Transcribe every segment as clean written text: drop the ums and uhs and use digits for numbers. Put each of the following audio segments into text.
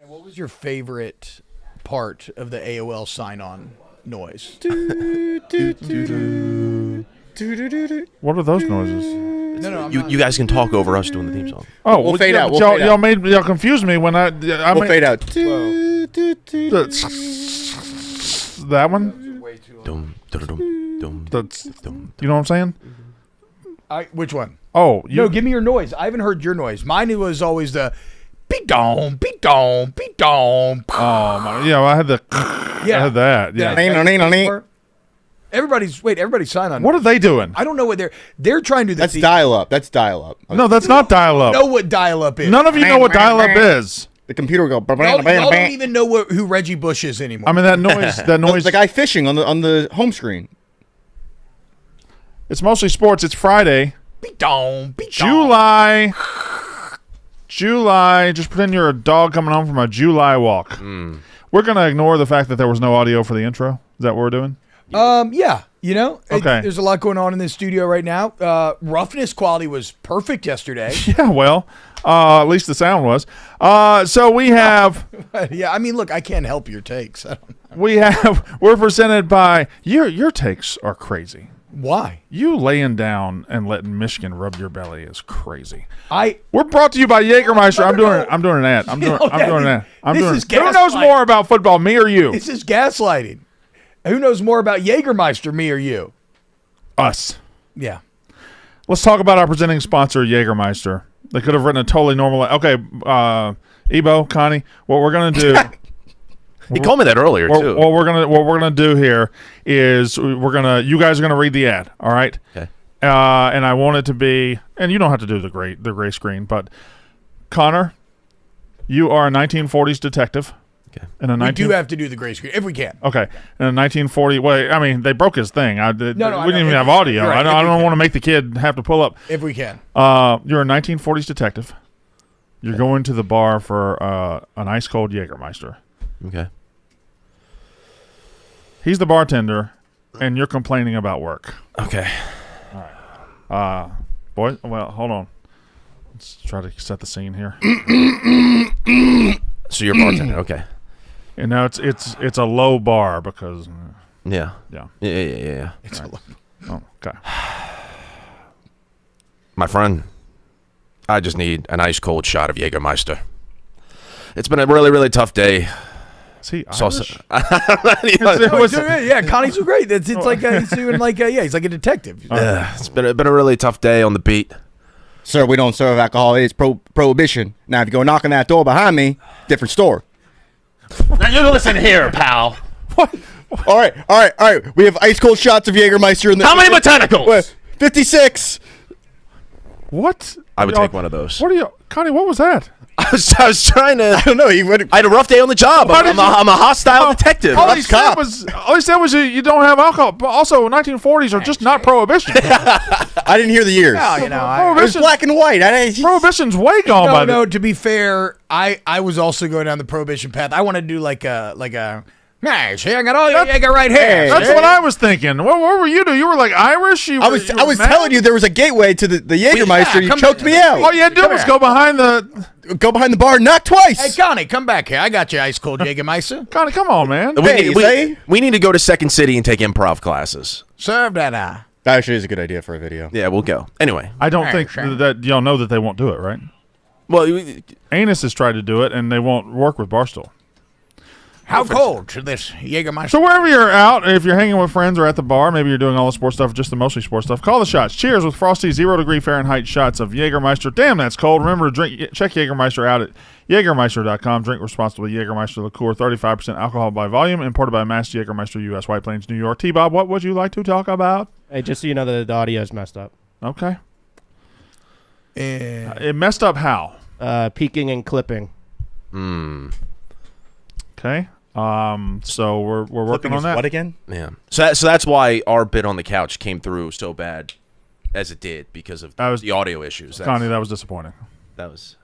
What was your favorite part of the AOL sign-on noise? What are those noises? No, You guys can talk over us doing the theme song. Oh, We'll fade out. Y'all confused me when I We'll fade out. That one? Dum, dum, dum, That's, dum. you know what I'm saying? Which one? Oh, No, give me your noise. I haven't heard your noise. Mine was always the beat dom, beat dom, beat dom. Oh, yeah, I had the. Yeah. I had that. Yeah. Everybody's sign on. What are they doing? I don't know what they're trying to do. That's dial-up. That's dial-up. No, that's not dial-up. Know what dial-up is? None of you know what dial-up is. The computer will go. Y'all don't even know who Reggie Bush is anymore. I mean, that noise. That noise. The guy fishing on the home screen. It's mostly sports. It's Friday. beat dom, beat dom. July. Just pretend you're a dog coming home from a July walk. We're gonna ignore the fact that there was no audio for the intro. Is that what we're doing? Yeah, Okay. there's a lot going on in this studio right now. Roughness quality was perfect yesterday. Yeah. Well, at least the sound was. So we have. Yeah, I mean, look, I can't help your takes. We're presented by your takes are crazy. Why? You laying down and letting Michigan rub your belly is crazy. We're We're brought to you by Jägermeister. I'm doing an ad. I'm doing an ad. Who knows more about football, me or you? This is gaslighting. Who knows more about Jägermeister, me or you? Us. Yeah. Let's talk about our presenting sponsor, Jägermeister. They could have written a totally normal. Okay, Ebo, Connie, what we're gonna do. He told me that earlier too. What we're gonna do here is you guys are gonna read the ad. All right. Okay. And I want it to be, and you don't have to do the gray screen, but Connor, you are a 1940s detective. Okay. We do have to do the gray screen if we can. Okay. In a 1940, I mean, they broke his thing. We didn't even have audio. Right, I don't want to make the kid have to pull up. If we can. You're a 1940s detective. You're going to the bar for an ice cold Jägermeister. Okay. He's the bartender, and you're complaining about work. Okay. Boy, well, hold on. Let's try to set the scene here. So you're a bartender. Okay. And now it's a low bar because Yeah. yeah. Yeah. It's Right. Oh, okay. My friend, I just need an ice cold shot of Jägermeister. It's been a really, really tough day. Is he So- Irish? Yeah, Connie's so great. It's like he's doing he's like a detective. It's been a really tough day on the beat. Sir, we don't serve alcohol. It's prohibition. Now, if you go knock on that door behind me, different store. Now you listen here, pal. What? All right. We have ice cold shots of Jägermeister in the. How many botanicals? 56. What? I would take one of those. What are you, Connie? What was that? I was trying to. I don't know. I had a rough day on the job. I'm a hostile detective. All he said was you don't have alcohol. But also, 1940s are just not prohibition. I didn't hear the years. No, It was black and white. Prohibition's way gone by No, to be fair, I was also going down the prohibition path. I want to do like a hey, see, I got all your Jäger right here. That's what I was thinking. What were you doing? You were like Irish? I I was telling you there was a gateway to the Jägermeister. You choked me out. All you had to do was go behind the bar, knock twice. Hey, Connie, come back here. I got you ice cold Jägermeister. Connie, come on, man. We need to go to Second City and take improv classes. Serve that. That actually is a good idea for a video. Yeah, we'll go. Anyway. I don't think that y'all know that they won't do it, right? Well, Anus has tried to do it, and they won't work with Barstool. How cold should this Jägermeister? So wherever you're out, if you're hanging with friends or at the bar, maybe you're doing all the sports stuff, just the mostly sports stuff, call the shots. Cheers with frosty 0 degree Fahrenheit shots of Jägermeister. Damn, that's cold. Remember to check Jägermeister out at Jägermeister.com. Drink responsibly. Jägermeister liqueur, 35% alcohol by volume, imported by Mass Jägermeister, U.S., White Plains, New York. T-Bob, what would you like to talk about? Hey, just so you know that the audio is messed up. Okay. It messed up how? Peaking and clipping. Okay. So we're working on that. What again? yeah. So that's why our bit on the couch came through so bad as it did because of the audio issues. Connie, that was disappointing. That was.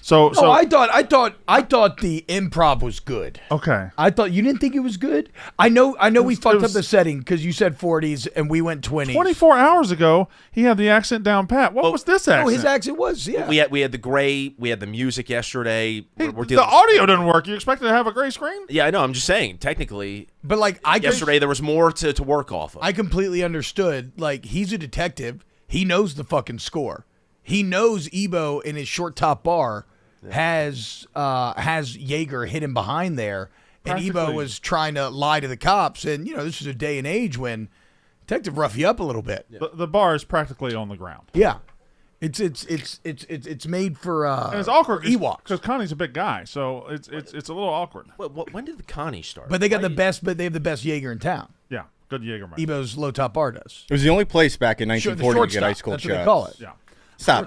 So I thought the improv was good. okay. I thought you didn't think it was good. I know. We fucked was- up the setting because you said 40s and we went 20s. 24 hours ago, he had the accent down pat. What was this accent? Oh, his accent was We had the gray. We had the music yesterday. Hey, We're the dealing- audio didn't work. You expected to have a gray screen? Yeah, I know. I'm just saying. Technically, But like yesterday there was more to work off of. I completely understood. Like he's a detective. He knows the fucking score. He knows Ebo in his short top bar has Jaeger hidden behind there, and Ebo Practically. was trying to lie to the cops. And this is a day and age when detective rough you up a little bit. The bar is practically on the ground. Yeah, it's made for And it's awkward Ewoks. because Connie's a big guy, so it's a little awkward. When did the Connie start? But they got the best. But they have the best Jaeger in town. Yeah, good Jägermeister. Ebo's low top bar does. It was the only place back in The 1940 to get shortstop. ice cold That's what they shots. call it. Yeah, Stop.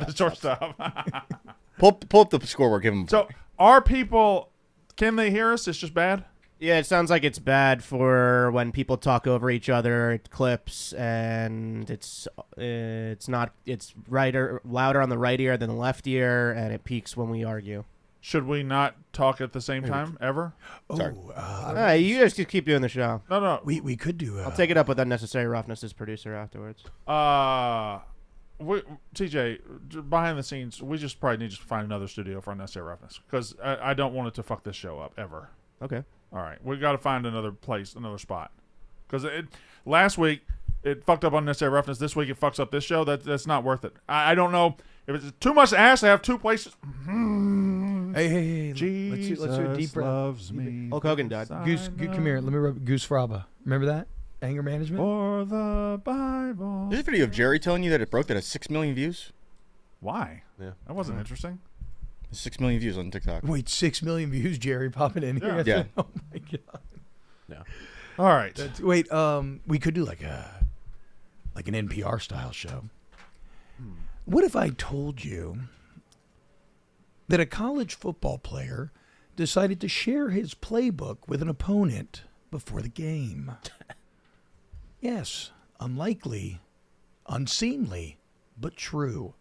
the shortstop. Pull up the scoreboard. Give him. So, are people? Can they hear us? It's just bad. Yeah, it sounds like it's bad for when people talk over each other. It clips, and it's louder on the right ear than the left ear, and it peaks when we argue. Should we not talk at the same time ever? Sorry. You guys just keep doing the show. No. We could do. I'll take it up with unnecessary roughness as producer afterwards. TJ, behind the scenes, we just probably need to find another studio for unnecessary roughness because I don't want it to fuck this show up ever. Okay. All right, we got to find another place, another spot, because last week it fucked up unnecessary roughness. This week it fucks up this show. That's not worth it. I don't know if it's too much to ask to have two places. Hey, Jesus let's do a deep breath. loves me. Hulk Hogan died. Goose, come here. Let me rub Goose Fraba. Remember that? Anger management? For the Bible. There's a video of Jerry telling you that it broke that has 6 million views. Why? Yeah. That wasn't interesting. 6 million views on TikTok. Wait, 6 million views, Jerry popping in here. Yeah. Oh my god. Yeah. All right. Wait, we could do like an NPR style show. What if I told you that a college football player decided to share his playbook with an opponent before the game? Yes, unlikely, unseemly, but true.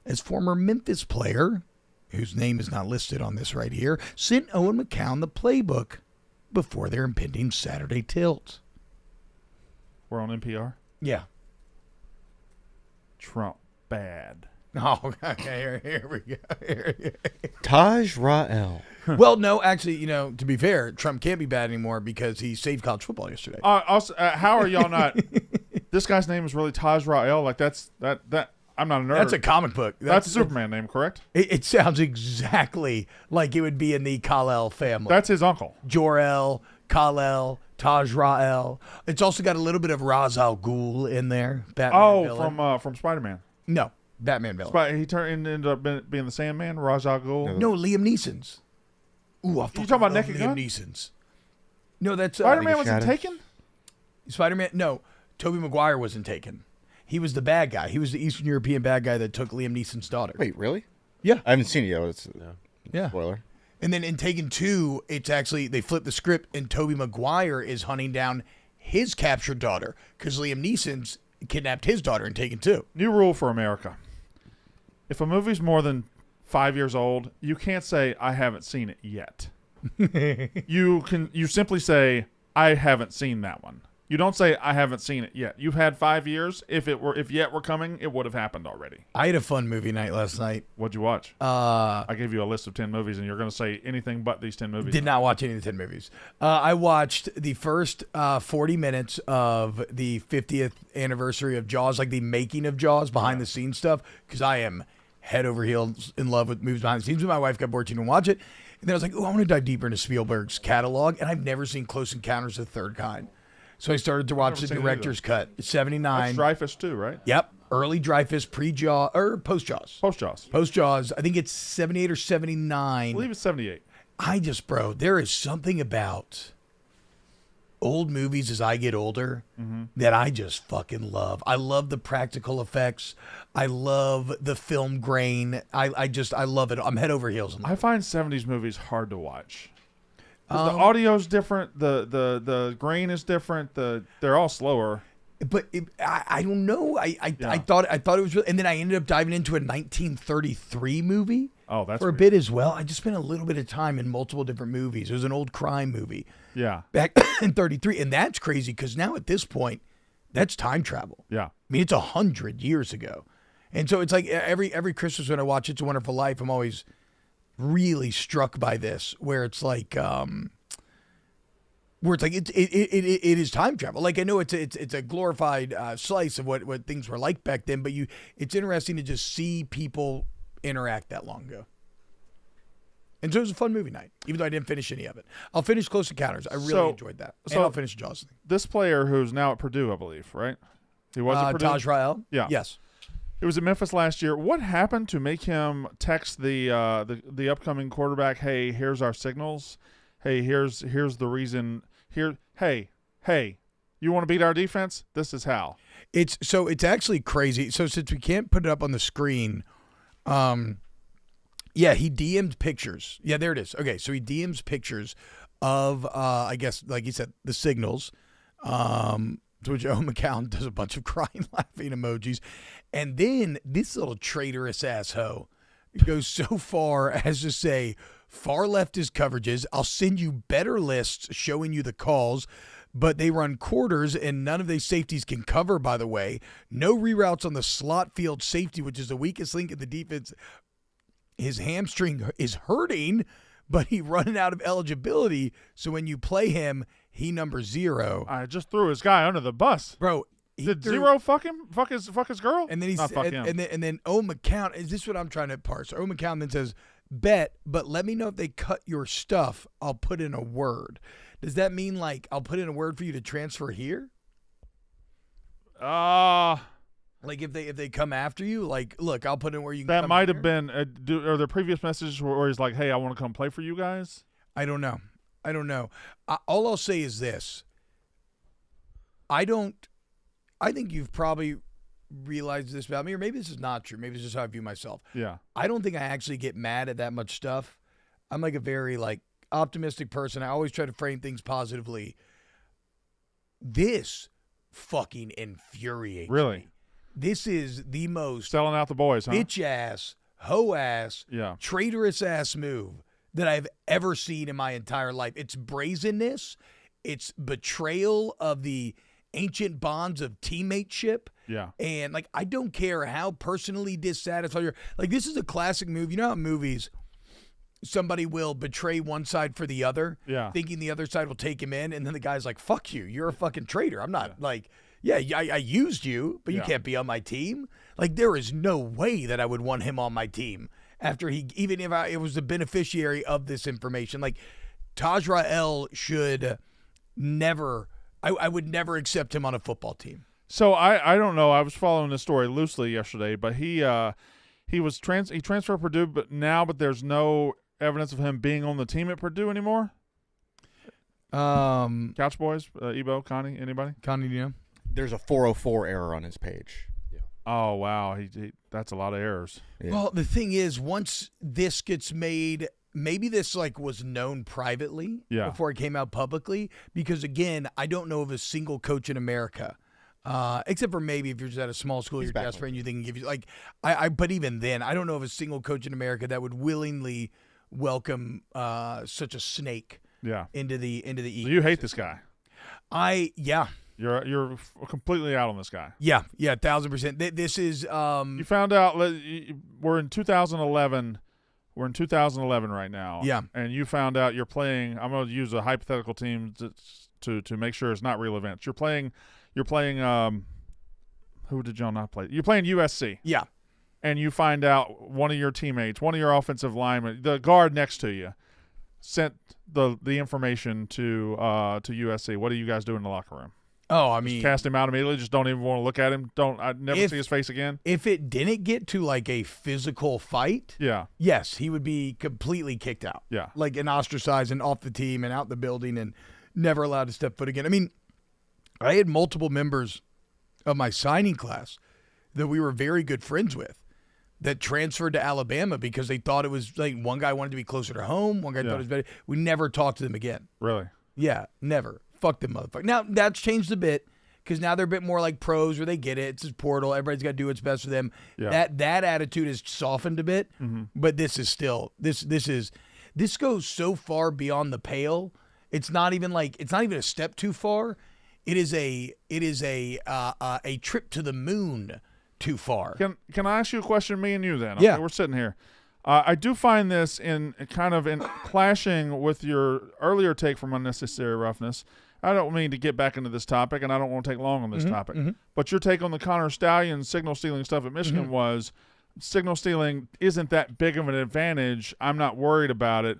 As former Memphis player, whose name is not listed on this right here, sent Owen McCown the playbook before their impending Saturday tilt. We're on NPR. Yeah. Trump bad. Oh, okay. Here we go. Taj Rael. Well, no, actually, to be fair, Trump can't be bad anymore because he saved college football yesterday. Also, how are y'all not? This guy's name is really Taj Rael. Like that. I'm not a nerd. That's a comic book. That's a Superman name, correct? It sounds exactly like it would be in the Kal-El family. That's his uncle. Jor-El, Kal-El, Taj Rael. It's also got a little bit of Ra's al Ghul in there. Batman villain. From Spider-Man. No, Batman villain. He ended up being the Sandman, Ra's al Ghul. No, Liam Neeson's. Ooh, I talking about love Naked Liam Gun? Neeson's. No, that's Spider-Man wasn't Shadows. taken? Spider-Man. No, Tobey Maguire wasn't taken. He was the bad guy. He was the Eastern European bad guy that took Liam Neeson's daughter. Wait, really? Yeah. I haven't seen it yet. It's Yeah. spoiler. And then in Taken 2, it's actually, they flip the script and Tobey Maguire is hunting down his captured daughter because Liam Neeson's kidnapped his daughter in Taken 2. New rule for America. If a movie's more than 5 years old, you can't say, I haven't seen it yet. You simply say, I haven't seen that one. You don't say, I haven't seen it yet. You've had 5 years. If yet were coming, it would have happened already. I had a fun movie night last night. What'd you watch? I gave you a list of 10 movies, and you're going to say anything but these 10 movies. Did not watch any of the 10 movies. I watched the first 40 minutes of the 50th anniversary of Jaws, like the making of Jaws, behind the scenes stuff, because I am head over heels in love with movies behind the scenes. But my wife got bored, she didn't watch it. And then I was like, oh, I want to dive deeper into Spielberg's catalog, and I've never seen Close Encounters of the Third Kind. So I started to watch the seen it director's cut. It's 79. That's Dreyfus too, right? Yep. Early Dreyfus, pre-Jaws, or post-Jaws. Post-Jaws. Post-Jaws. I think it's 78 or I 79. believe it's 78. Bro, there is something about old movies as I get older that I just fucking love. I love the practical effects. I love the film grain. I love it. I'm head over heels in love. I find 70s movies hard to watch. 'Cause the audio's different. The grain is different. They're all slower. But I don't know. I thought it was real, and then I ended up diving into a 1933 movie. Oh, that's for a weird. bit as well. I just spent a little bit of time in multiple different movies. It was an old crime movie Yeah. back in 33, and that's crazy because now at this point, that's time travel. Yeah. I mean, it's 100 years ago, and so it's like every Christmas when I watch It's a Wonderful Life, I'm always really struck by this, where it's like. Where it's like it is time travel. Like I know it's a glorified slice of what things were like back then, but it's interesting to just see people interact that long ago. And so it was a fun movie night, even though I didn't finish any of it. I'll finish Close Encounters. I really enjoyed that. And I'll finish Jaws thing. This player who's now at Purdue, I believe, right? He was at Purdue. Taj Rael? Yeah. Yes. It was at Memphis last year. What happened to make him text the upcoming quarterback? Hey, here's our signals. Hey, here's the reason. Here, hey, you want to beat our defense? This is how. It's actually crazy. So since we can't put it up on the screen, yeah, he DM'd pictures. Yeah, there it is. Okay, so he DMs pictures of I guess like you said, the signals. To which McCown does a bunch of crying, laughing emojis, and then this little traitorous asshole goes so far as to say, far leftist coverages, I'll send you better lists showing you the calls, but they run quarters and none of these safeties can cover, by the way. No reroutes on the slot field safety, which is the weakest link in the defense. His hamstring is hurting, but he running out of eligibility, so when you play him, he number 0. I just threw his guy under the bus. Bro, Did Zero fuck him? Fuck his girl? And then he Not fuck said, him. and then McCown, is this what I'm trying to parse? McCown then says, bet, but let me know if they cut your stuff. I'll put in a word. Does that mean like I'll put in a word for you to transfer here? Like if they come after you, like look, I'll put in where you can. That come might here? have been. Are there previous messages where he's like, "Hey, I want to come play for you guys"? I don't know. All I'll say is this. I think you've probably realized this about me, or maybe this is not true. Maybe this is how I view myself. Yeah. I don't think I actually get mad at that much stuff. I'm like a very like optimistic person. I always try to frame things positively. This fucking infuriates Really? me. This is the most Selling out the boys, huh? bitch ass, hoe ass, Yeah. traitorous ass move that I've ever seen in my entire life. It's brazenness. It's betrayal of the ancient bonds of teammateship. Yeah. And like, I don't care how personally dissatisfied you're. Like, this is a classic move. You know how in movies somebody will betray one side for the other, Yeah. thinking the other side will take him in, and then the guy's like, fuck you, you're a fucking traitor. I'm not like, yeah, I used you, but you Yeah. can't be on my team. Like, there is no way that I would want him on my team after even if I was the beneficiary of this information. Like, Taj Rael should never, I would never accept him on a football team. So I don't know. I was following this story loosely yesterday, but he transferred to Purdue, but there's no evidence of him being on the team at Purdue anymore. Couch Boys, Ebo, Connie, anybody? Connie, do you know? There's a 404 error on his page. Oh wow, he that's a lot of errors. Yeah. Well, the thing is, once this gets made, maybe this like was known privately before it came out publicly. Because again, I don't know of a single coach in America, except for maybe if you're just at a small school, you're desperate and you think give you like but even then, I don't know of a single coach in America that would willingly welcome such a snake into the ecosystem. So you hate this guy. You're completely out on this guy. Yeah, 1,000%. This is You found out we're in 2011. We're in 2011 right now. Yeah. And you found out you're playing. I'm going to use a hypothetical team to make sure it's not real events. You're playing. Who did y'all not play? You're playing USC. Yeah. And you find out one of your teammates, one of your offensive linemen, the guard next to you, sent the information to USC. What do you guys do in the locker room? Oh, I mean, just cast him out immediately. Just don't even want to look at him. I'd never see his face again. If it didn't get to like a physical fight, yes, he would be completely kicked out. Yeah, like and ostracized and off the team and out the building and never allowed to step foot again. I mean, I had multiple members of my signing class that we were very good friends with that transferred to Alabama because they thought it was like one guy wanted to be closer to home, one guy thought it was better. We never talked to them again. Really? Yeah, never. Fuck them motherfuckers. Now, that's changed a bit because now they're a bit more like pros where they get it. It's a portal. Everybody's got to do what's best for them. Yeah. That attitude has softened a bit, but this is still this goes so far beyond the pale. It's not even a step too far. It is a trip to the moon too far. Can I ask you a question, me and you then? Yeah. Okay, we're sitting here. I do find this in clashing with your earlier take from unnecessary roughness. I don't mean to get back into this topic, and I don't want to take long on this topic. But your take on the Connor Stallion signal stealing stuff at Michigan was signal stealing isn't that big of an advantage. I'm not worried about it.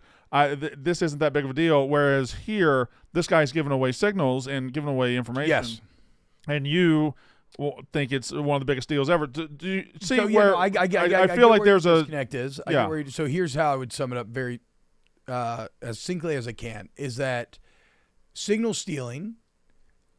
This isn't that big of a deal. Whereas here, this guy's giving away signals and giving away information. Yes. And you think it's one of the biggest deals ever. Do you see So, where I feel like there's a disconnect is. Yeah. So here's how I would sum it up very as succinctly as I can, is that signal stealing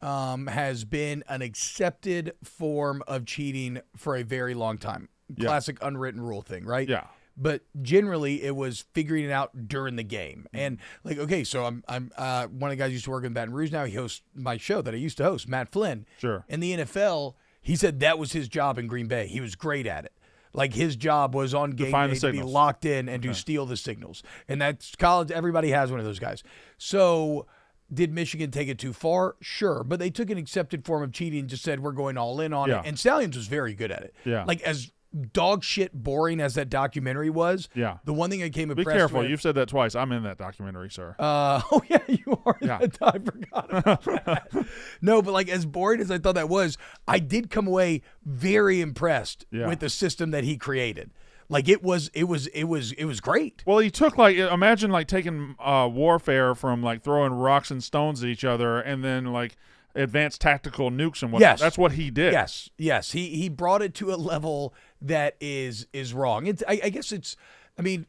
has been an accepted form of cheating for a very long time. Yeah. Classic unwritten rule thing, right? Yeah. But generally, it was figuring it out during the game. And like, okay, so I'm one of the guys who used to work in Baton Rouge. Now he hosts my show that I used to host, Matt Flynn. Sure. In the NFL, he said that was his job in Green Bay. He was great at it. Like his job was on game find day the to be signals. locked in and to steal the signals. And that's college. Everybody has one of those guys. So did Michigan take it too far? Sure. But they took an accepted form of cheating and just said, we're going all in on Yeah. it. And Stallions was very good at it. Yeah. Like as dog shit boring as that documentary was. Yeah. The one thing I came Be impressed careful. with. You've said that twice. I'm in that documentary, sir. Oh yeah, you are. Yeah. I forgot about that. No, but like as boring as I thought that was, I did come away very impressed Yeah. with the system that he created. Like it was great. Well, he took imagine taking warfare from throwing rocks and stones at each other, and then advanced tactical nukes and whatnot. Yes. That's what he did. Yes. He brought it to a level that is wrong. I guess it's. I mean,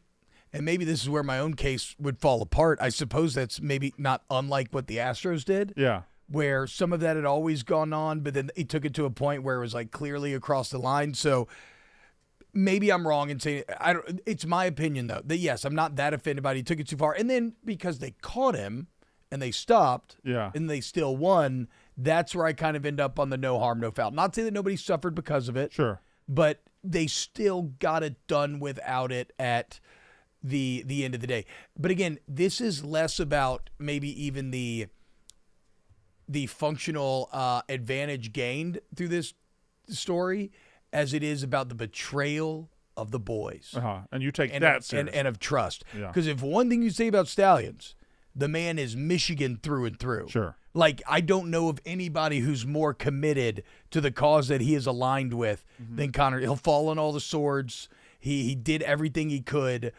and maybe this is where my own case would fall apart. I suppose that's maybe not unlike what the Astros did. Yeah. Where some of that had always gone on, but then he took it to a point where it was clearly across the line. So maybe I'm wrong in saying it's my opinion though that yes, I'm not that offended by it. He took it too far, and then because they caught him and they stopped, Yeah. and they still won. That's where I kind of end up on the no harm, no foul. Not to say that nobody suffered because of it, Sure. but they still got it done without it at the end of the day. But again, this is less about maybe even the functional advantage gained through this story as it is about the betrayal of the boys And you take and, that serious. and of trust. Yeah. Because if one thing you say about Stallions, the man is Michigan through and through. Sure. I don't know of anybody who's more committed to the cause that he is aligned with than Connor. He'll fall on all the swords. He did everything he could.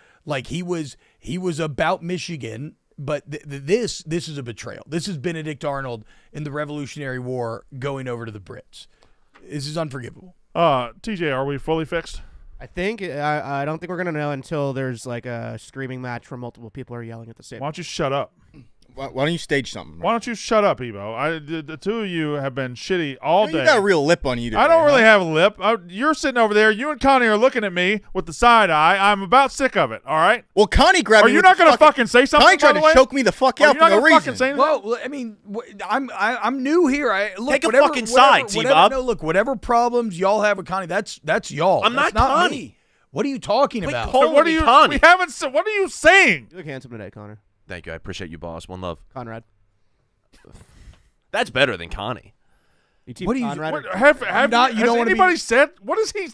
He was about Michigan, but this is a betrayal. This is Benedict Arnold in the Revolutionary War going over to the Brits. This is unforgivable. TJ, are we fully fixed? I think I don't think we're gonna know until there's a screaming match where multiple people are yelling at the same. Why don't you shut up? Why don't you stage something? Why don't you shut up, Ebo? The two of you have been shitty all day. You got a real lip on you today. I don't really huh? have a lip. You're sitting over there. You and Connie are looking at me with the side eye. I'm about sick of it. All right. Well, Connie grabbed Are me. you with not the going to fucking say something? Connie tried by the to way? choke me the fuck Are out you for not no gonna fucking reason. say anything? Well, I mean, I'm new here. Look, Take a whatever, fucking whatever- side, whatever- T-Bob. No, look, whatever problems y'all have with Connie, that's y'all. I'm That's not not Connie. me. What are you talking Quit about? calling What are me you? Connie. We haven't. What are you saying? You look handsome today, Connor. Thank you. I appreciate you, boss. One love. Conrad. That's better than Connie. You team What do you- Conrad? What, or- have not- you has don't wanna be- anybody said? What is he?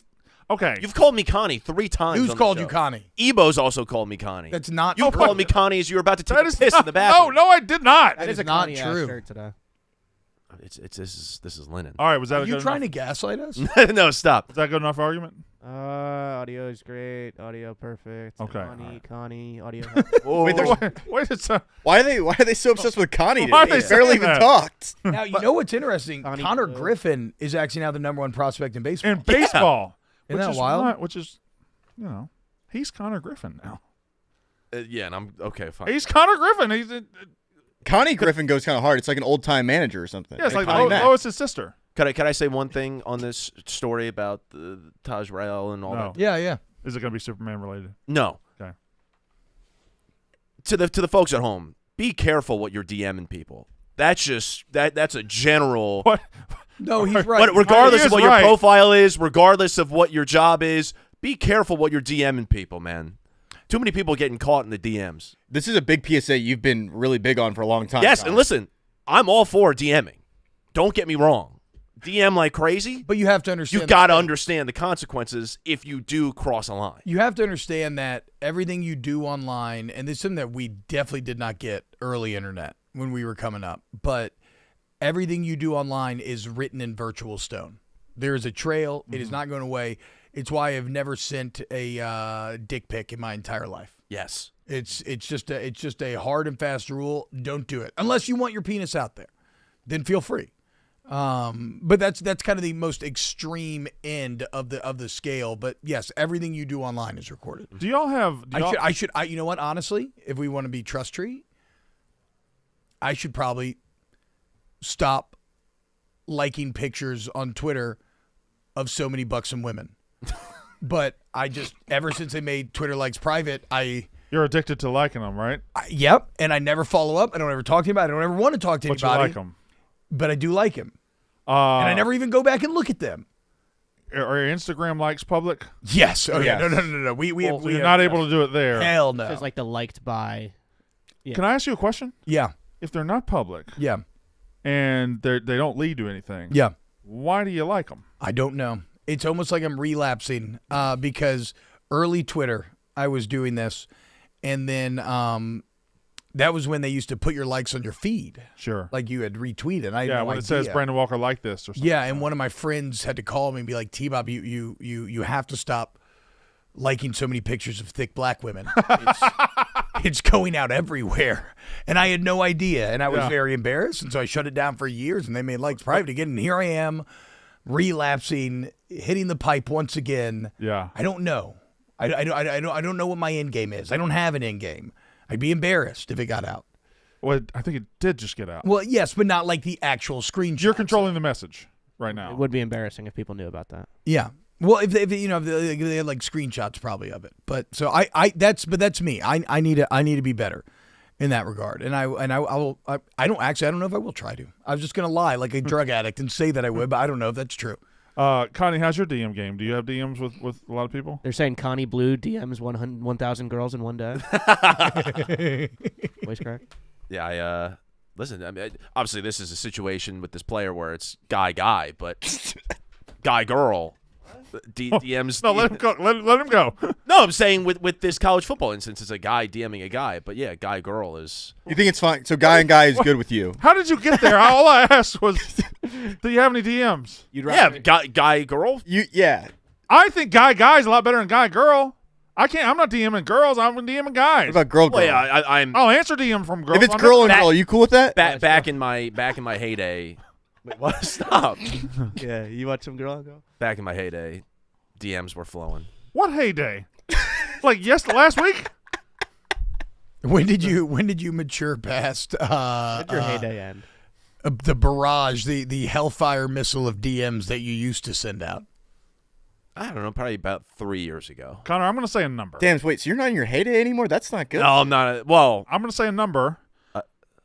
Okay. You've called me Connie 3 times. Who's on the called show. you Connie? Ebo's also called me Connie. That's not You true. called me Connie as you were about to take That a is piss not, in the bathroom. No, I did not. That is a not Connie-ass true. shirt today. This is linen. All right. Was that Are a you good trying enough? to gaslight us? No, stop. Was that a good enough argument? Audio is great. Audio perfect. Okay, Connie, all right. Connie, audio. Wait, there's- Wait, it's Why are they so obsessed with Connie Why are today? they They barely saying even that? talked. Now, you know what's interesting? Connie Connor Blue. Griffin is actually now the #1 prospect in baseball. in baseball. Isn't which that is wild? why- which is, he's Connor Griffin now. Yeah, and I'm okay. Fine. He's Connor Griffin. He's Connie Griffin goes kind of hard. It's like an old time manager or something. yeah, it's like Connie Mack. Lois's sister. Can I say one thing on this story about the Taj Rael and all No. that? Yeah. Is it going to be Superman related? No. Okay. To the folks at home, be careful what you're DMing people. That's just that's a general. What? No, he's right. But regardless He of is what right. your profile is, regardless of what your job is, be careful what you're DMing people, man. Too many people getting caught in the DMs. This is a big PSA you've been really big on for a long time. Yes, Connor. and listen, I'm all for DMing. Don't get me wrong. DM like crazy. But you have to understand. You got to understand the consequences if you do cross a line. You have to understand that everything you do online, and this is something that we definitely did not get early internet when we were coming up, but everything you do online is written in virtual stone. There is a trail. It is not going away. It's why I've never sent a dick pic in my entire life. Yes. It's just a hard and fast rule. Don't do it unless you want your penis out there. Then feel free. But that's kind of the most extreme end of the scale. But yes, everything you do online is recorded. Do y'all have? You know what? Honestly, if we want to be trust tree, I should probably stop liking pictures on Twitter of so many buxom women. But I just, ever since they made Twitter likes private, You're addicted to liking them, right? Yep, and I never follow up. I don't ever talk to anybody. I don't ever want to talk to But you anybody. like them. But I do like him. And I never even go back and look at them. Are your Instagram likes public? Yes. Oh, yeah. Yes. No. We You're not able to do it there. Hell no. It's like the liked by. Yeah. Can I ask you a question? Yeah. If they're not public Yeah. and they don't lead to anything, Yeah. why do you like them? I don't know. It's almost like I'm relapsing because early Twitter, I was doing this. And then that was when they used to put your likes on your feed. Sure. Like you had retweeted. I had no when it idea. says Brandon Walker like this or something. Yeah, and one of my friends had to call me and be like, T-Bob, you have to stop liking so many pictures of thick black women. It's going out everywhere. And I had no idea, and I was very embarrassed, and so I shut it down for years, and they made likes private again, and here I am relapsing, hitting the pipe once again. Yeah. I don't know. I don't know what my end game is. I don't have an end game. I'd be embarrassed if it got out. Well, I think it did just get out. Well, yes, but not like the actual screenshot. You're controlling the message right now. It would be embarrassing if people knew about that. Yeah. Well, if they had like screenshots probably of it, but so that's me. I need to be better in that regard, and I don't know if I will try to. I was just gonna lie like a drug addict and say that I would, but I don't know if that's true. Connie, how's your DM game? Do you have DMs with a lot of people? They're saying Connie Blue DMs 1,000 girls in one day. Voice crack. Yeah, listen, I mean, obviously this is a situation with this player where it's guy, but guy-girl. DMs. No, let him go. Let him go. No, I'm saying with this college football instance, it's a guy DMing a guy. But yeah, guy-girl is. You think it's fine? So guy and guy is good with you. How did you get there? All I asked was, do you have any DMs? Yeah, guy-girl. Yeah. I think guy's a lot better than guy-girl. I'm not DMing girls. I'm DMing guys. What about girl? Well, yeah, I'm I'll answer DM from girls. If it's girl and girl, are you cool with that? back in my heyday. Wait, what? Stop. Yeah, you watch some girl go? Back in my heyday, DMs were flowing. What heyday? Like last week? When did you mature past When'd your heyday end? the barrage, the hellfire missile of DMs that you used to send out? I don't know, probably about 3 years ago. Connor, I'm going to say a number. Damn, wait, so you're not in your heyday anymore? That's not good. No, I'm not. Well, I'm going to say a number.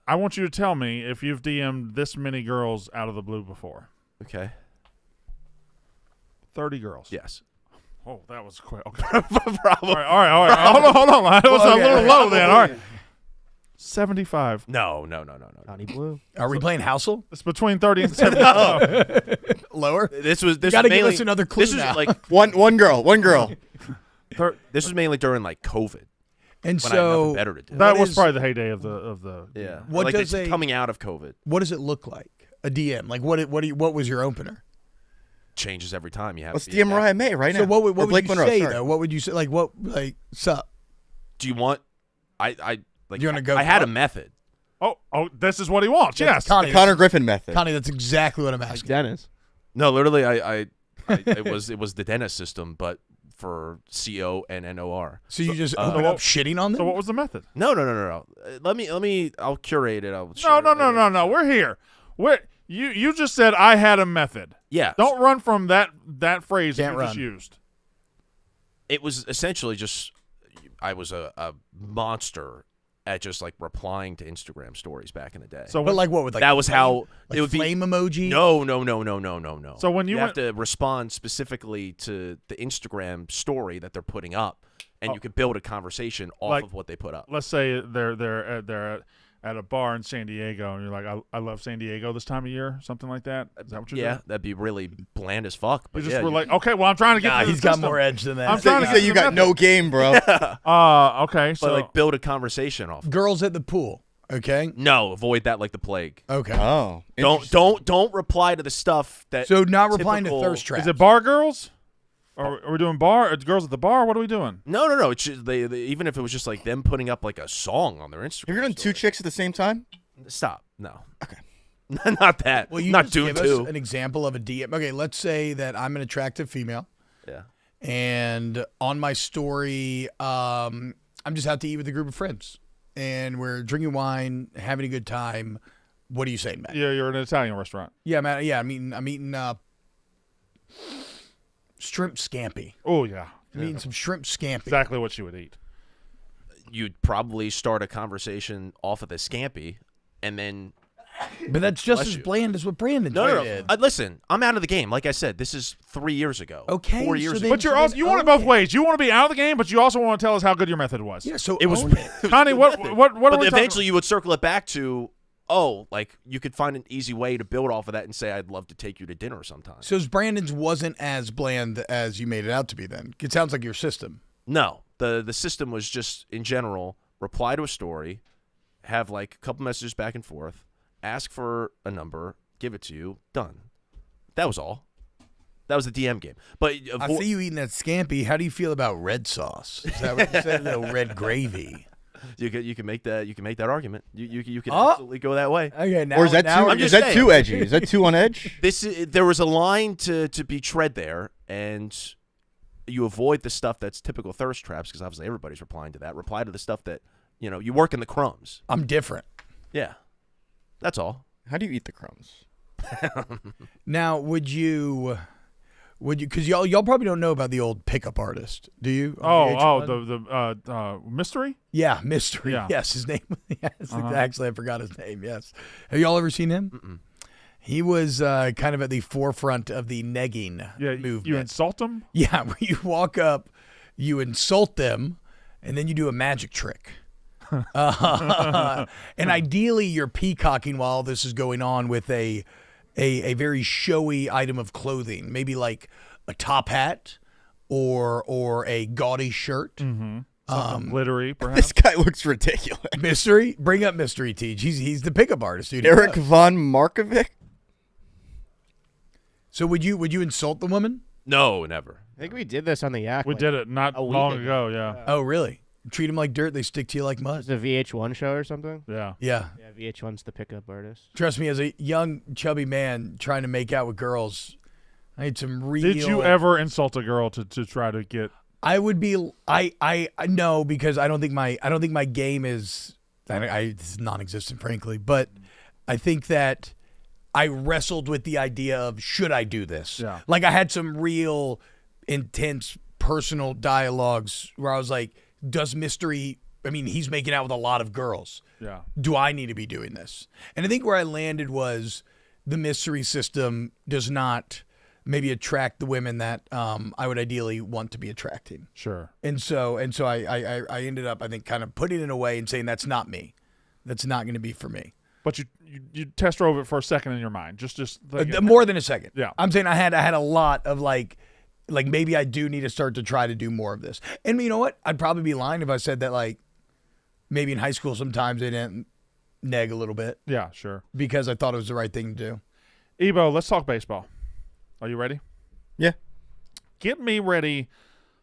I want you to tell me if you've DM'd this many girls out of the blue before. okay. 30 girls. Yes. Oh, that was quick. Okay. Problem. All right. Hold on. That was a little low then. All right. 75. No. Connie Blue. Are we playing Housel? It's between 30 and 75. Lower? This was Gotta mainly, give us another clue This was now. like One girl. this was mainly during like COVID And when I had so nothing better to do. That What was is- probably the heyday of the Yeah. What like does it's a- coming out of COVID what does it look like? A DM? Like what was your opener? changes every time you have. Let's to be DM adaptive. Mariah May right now. So what Or would Blake you Monroe, say sorry. though? What would you say? Like sup? Do you want? I like. You wanna go I had a up? method. Oh, this is what he wants. Yes. Connie, Connor Griffin method. Connie, that's exactly what I'm Like asking. Dennis. No, literally, it was the dentist system, but for CONNOR. So you just open up shitting on them? So what was the method? No. Let me. I'll curate it. I'll share it later. No. We're here. You just said I had a method. Yeah. Don't run from that phrase that Can't you just run. used. It was essentially just I was a monster at just like replying to Instagram stories back in the day. So But like what with like that was how like it would flame be. emoji? No. So when you have went- to respond specifically to the Instagram story that they're putting up, and you can build a conversation off Like- of what they put up. let's say they're at a bar in San Diego, and you're like, I love San Diego this time of year, something like that. Is that what you're Yeah, doing? that'd be really bland as fuck. You But just yeah, were you- like, okay, well, I'm trying to get. Nah, to the he's got system. more edge than that. I'm So trying you to say get you to the got method. no game, bro. Okay, but so like build a conversation off. Girls at the pool. Okay. No, avoid that like the plague. Okay. Oh, Don't reply to the stuff that. So not replying typical- to thirst traps. is it bar girls? Or are we doing bar girls at the bar? What are we doing? No. It's just, they even if it was just like them putting up like a song on their Instagram. Have you done two story. chicks at the same time? Stop. No. Okay. Not that. Well, you not just doing give two. us an example of a DM. Okay, let's say that I'm an attractive female, Yeah. and on my story, I'm just out to eat with a group of friends, and we're drinking wine, having a good time. What do you say, Matt? Yeah, you're in an Italian restaurant. Yeah, Matt. Yeah, I'm eating shrimp scampi. Oh yeah, I'm eating some shrimp scampi. exactly what you would eat. You'd probably start a conversation off of the scampi, and then But that's just Bless as you. bland as what Brandon no. did. Listen, I'm out of the game. Like I said, this is 3 years ago. Okay, 4 so years then- ago. But you're so also then you want it own both it. ways. You want to be out of the game, but you also want to tell us how good your method was. Yeah, so It was. own it. Connie, what are But we talking eventually, you would circle it back to, like you could find an easy way to build off of that and say, "I'd love to take you to dinner sometime." So Brandon's wasn't as bland as you made it out to be. Then it sounds like your system. No, the system was just in general reply to a story, have like a couple messages back and forth, ask for a number, give it to you, done. That was all. That was the DM game. But I see you eating that scampi. How do you feel about red sauce? Is that what you said? No, red gravy. you can make that argument. You can Oh. absolutely go that way. Okay, now Or is that now too? I'm Is just that saying. too edgy? Is that too on edge? There was a line to be tread there, and you avoid the stuff that's typical thirst traps because obviously everybody's replying to that. Reply to the stuff that you work in the crumbs. I'm different. Yeah, that's all. How do you eat the crumbs? Now, would you? Because y'all probably don't know about the old pickup artist, do you? On VH1? The mystery. Yeah, mystery. Yeah. Yes, his name. Yes, actually, I forgot his name. Yes, have y'all ever seen him? Mm-mm. He was kind of at the forefront of the negging Yeah, movement. you insult them. Yeah, where you walk up, you insult them, and then you do a magic trick. And ideally, you're peacocking while this is going on with a very showy item of clothing, maybe like a top hat or a gaudy shirt. Something glittery, perhaps. This guy looks ridiculous. Mystery, bring up Mystery Teach. He's the pickup artist, dude. Eric von Markovic. So would you insult the woman? No, never. I think we did this on the Yak. We did it not a week long ago. ago. Yeah, Oh, really? Treat them like dirt. They stick to you like mud. It's a VH1 show or something. yeah. Yeah. Yeah, VH1's the pickup artist. Trust me, as a young chubby man trying to make out with girls, I had some real. Did you ever insult a girl to try to get? I would be. I no, because I don't think my game is. It's non-existent, frankly. But I think that I wrestled with the idea of should I do this? Yeah. Like I had some real intense personal dialogues where I was like, does Mystery? I mean, he's making out with a lot of girls. Yeah. Do I need to be doing this? And I think where I landed was the mystery system does not maybe attract the women that I would ideally want to be attracting. Sure. And so I ended up, I think, kind of putting it away and saying that's not me. That's not going to be for me. But you test drove it for a second in your mind. Just thinking, More than a second. Yeah. I'm saying I had a lot of like maybe I do need to start to try to do more of this. And you know what? I'd probably be lying if I said that like maybe in high school sometimes they didn't neg a little bit Yeah, sure. because I thought it was the right thing to do. Ebo, let's talk baseball. Are you ready? Yeah. Get me ready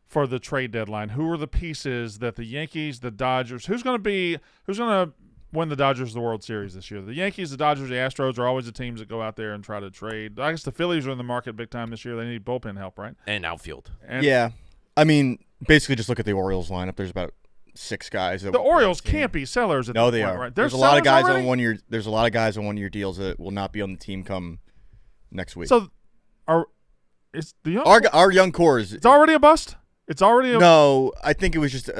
for the trade deadline. Who are the pieces that the Yankees, the Dodgers, who's going to win the Dodgers the World Series this year? The Yankees, the Dodgers, the Astros are always the teams that go out there and try to trade. I guess the Phillies are in the market big time this year. They need bullpen help, right? And outfield. And Yeah. I mean, basically just look at the Orioles lineup. There's about 6 guys. That the will be on Orioles the team. can't be sellers at No, this they point, are. right? There's They're a lot of sellers guys already? on 1 year. There's a lot of guys on 1 year deals that will not be on the team come next week. So it's the young our young core is It's already a bust? It's already a no. I think it was just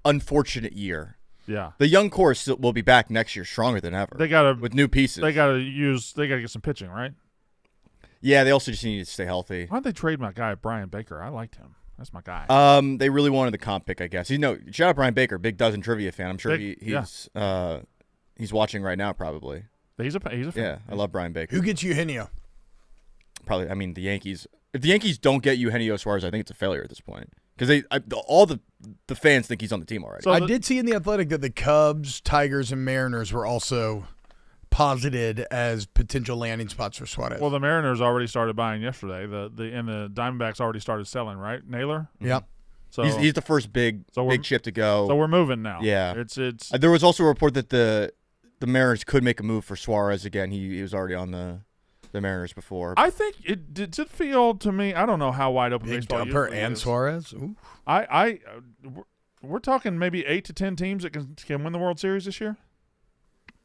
unfortunate year. Yeah. The young core will be back next year stronger than ever. They got to with new pieces. They got to get some pitching, right? Yeah, they also just need to stay healthy. Why'd they trade my guy Brian Baker? I liked him. That's my guy. They really wanted the comp pick, I guess. Shout out Brian Baker, big Dozen trivia fan. I'm sure he's watching right now, probably. He's a fan. Yeah, I love Brian Baker. Who gets Eugenio? Probably, I mean, the Yankees. If the Yankees don't get Eugenio Suarez, I think it's a failure at this point because all the fans think he's on the team already. So I did see in the Athletic that the Cubs, Tigers, and Mariners were also posited as potential landing spots for Suarez. Well, the Mariners already started buying yesterday. The Diamondbacks already started selling, right? Naylor? Yep. So he's the first big chip to go. So we're moving now. Yeah. It's there was also a report that the Mariners could make a move for Suarez again. He was already on the Mariners before. I think it did feel to me. I don't know how wide open Big baseball Dumper usually and is. Suarez. Ooh. We're talking maybe 8 to 10 teams that can win the World Series this year.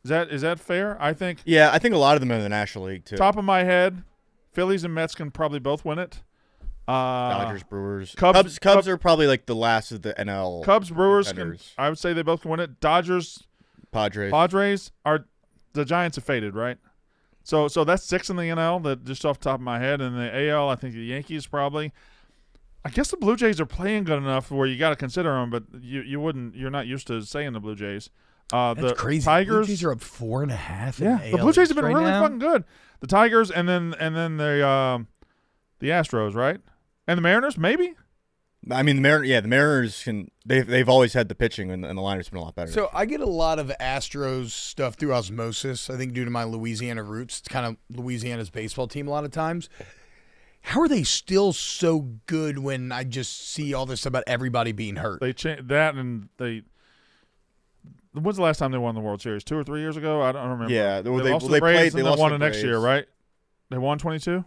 Is that fair? I think. Yeah, I think a lot of them are in the National League too. Top of my head, Phillies and Mets can probably both win it. Dodgers, Brewers, Cubs are probably like the last of the NL. Cubs, Brewers contenders. I would say they both can win it. Dodgers, Padres are the Giants have faded, right? So that's 6 in the NL, that just off the top of my head. And the AL, I think the Yankees probably. I guess the Blue Jays are playing good enough where you got to consider them, but you're not used to saying the Blue Jays. That's the crazy. Tigers, Blue Jays are up 4.5. Yeah, the Blue Jays have been really fucking good. The Tigers and then the Astros, right? And the Mariners, maybe. I mean, the Mariners can. They've always had the pitching, and the liner's been a lot better. So I get a lot of Astros stuff through osmosis. I think due to my Louisiana roots, it's kind of Louisiana's baseball team a lot of times. How are they still so good when I just see all this stuff about everybody being hurt? They changed that, and they. When's the last time they won the World Series? 2 or 3 years ago? I don't remember. Yeah, they lost to the Braves and they won the next year, right? They won 22.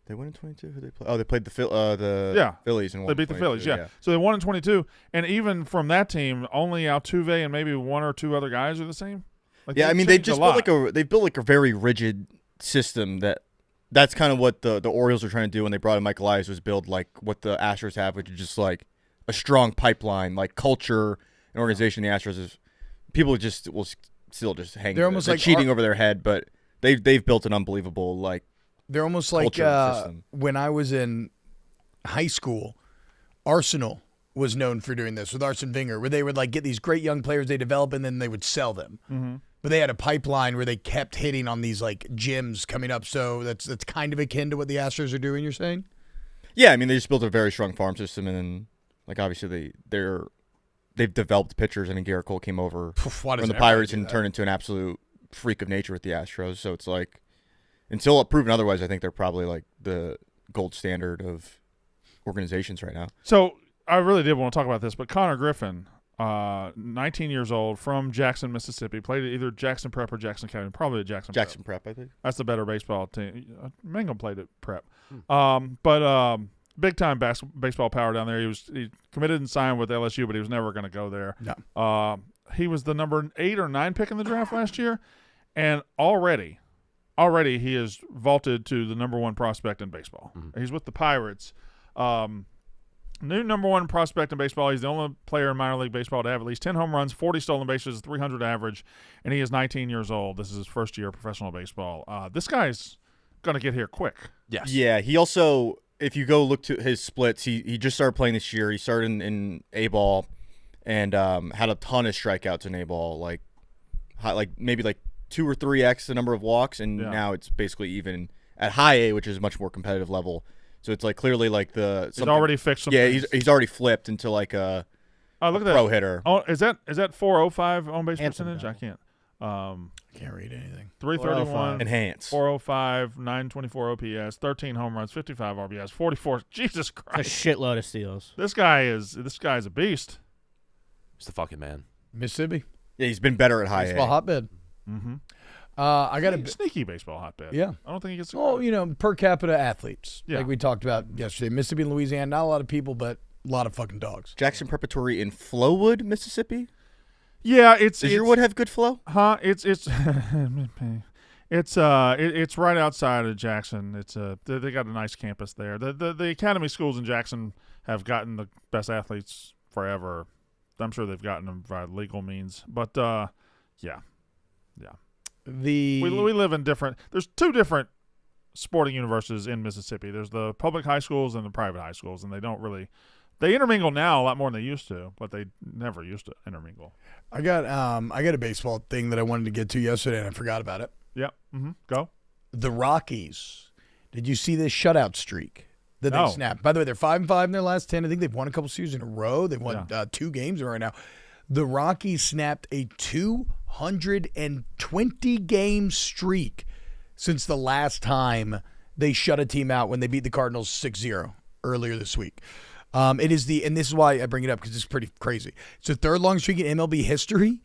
They won in 22. Who they play? Oh, they played the Phillies and won. They beat the Phillies. Yeah. So they won in 22, and even from that team, only Altuve and maybe 1 or 2 other guys are the same. I mean, they just built like a very rigid system that's kind of what the Orioles were trying to do when they brought in Mike Elias, was build like what the Astros have, which is just like a strong pipeline, like culture and organization. The Astros is people just will still just hang. They're almost like cheating over their head, but they've built an unbelievable like. They're almost like when I was in high school, Arsenal was known for doing this with Arsene Wenger, where they would like get these great young players they develop and then they would sell them. Mm-hmm. But they had a pipeline where they kept hitting on these like gyms coming up. So that's kind of akin to what the Astros are doing. You're saying? Yeah, I mean they just built a very strong farm system, and then like obviously they've developed pitchers. I mean Garrett Cole came over from the Pirates and turned into an absolute freak of nature with the Astros. So it's like. Until proven otherwise, I think they're probably like the gold standard of organizations right now. So I really did want to talk about this, but Connor Griffin, 19 years old, from Jackson, Mississippi, played at either Jackson Prep or Jackson County, probably at Jackson Prep, I think. That's the better baseball team. Mangum played at Prep. But big-time baseball power down there. He committed and signed with LSU, but he was never going to go there. No. He was the number 8 or 9 pick in the draft last year, and already he has vaulted to the number 1 prospect in baseball. Mm-hmm. He's with the Pirates. New number 1 prospect in baseball. He's the only player in minor league baseball to have at least 10 home runs, 40 stolen bases, 300 average, and he is 19 years old. This is his first year of professional baseball. This guy's going to get here quick. Yes. Yeah, he also, if you go look to his splits, he just started playing this year. He started in A-ball and had a ton of strikeouts in A-ball, like maybe 2 or 3x the number of walks, and now it's basically even at high A, which is a much more competitive level. So it's like clearly like he's already fixed some things. he's already flipped into like a look at pro that. hitter. Oh, is that 405 on base percentage? I can't. Can't read anything. 331 enhanced 405 924 OPS, 13 home runs, 55 RBIs, 44. Jesus Christ, a shitload of steals. This guy's a beast. He's the fucking man. Mississippi. Yeah, he's been better at high baseball A. hotbed. Mm-hmm. I got a sneaky baseball hotbed. Yeah. I don't think he gets. Per capita athletes, Yeah. like we talked about yesterday. Mississippi and Louisiana, not a lot of people, but a lot of fucking dogs. Jackson Preparatory in Flowood, Mississippi. Yeah, Does your wood have good flow? Huh? It's right outside of Jackson. They got a nice campus there. The academy schools in Jackson have gotten the best athletes forever. I'm sure they've gotten them via legal means. But yeah. The We live in different. There's two different sporting universes in Mississippi. There's the public high schools and the private high schools, and they don't really. They intermingle now a lot more than they used to, but they never used to intermingle. I got a baseball thing that I wanted to get to yesterday, and I forgot about it. Yep. Mm-hmm. Go. The Rockies. Did you see this shutout streak that they No. snapped? By the way, they're 5-5 in their last 10. I think they've won a couple series in a row. They've won 2 games right now. The Rockies snapped a 220-game streak since the last time they shut a team out when they beat the Cardinals 6-0 earlier this week. It is and this is why I bring it up because it's pretty crazy. It's the third long streak in MLB history.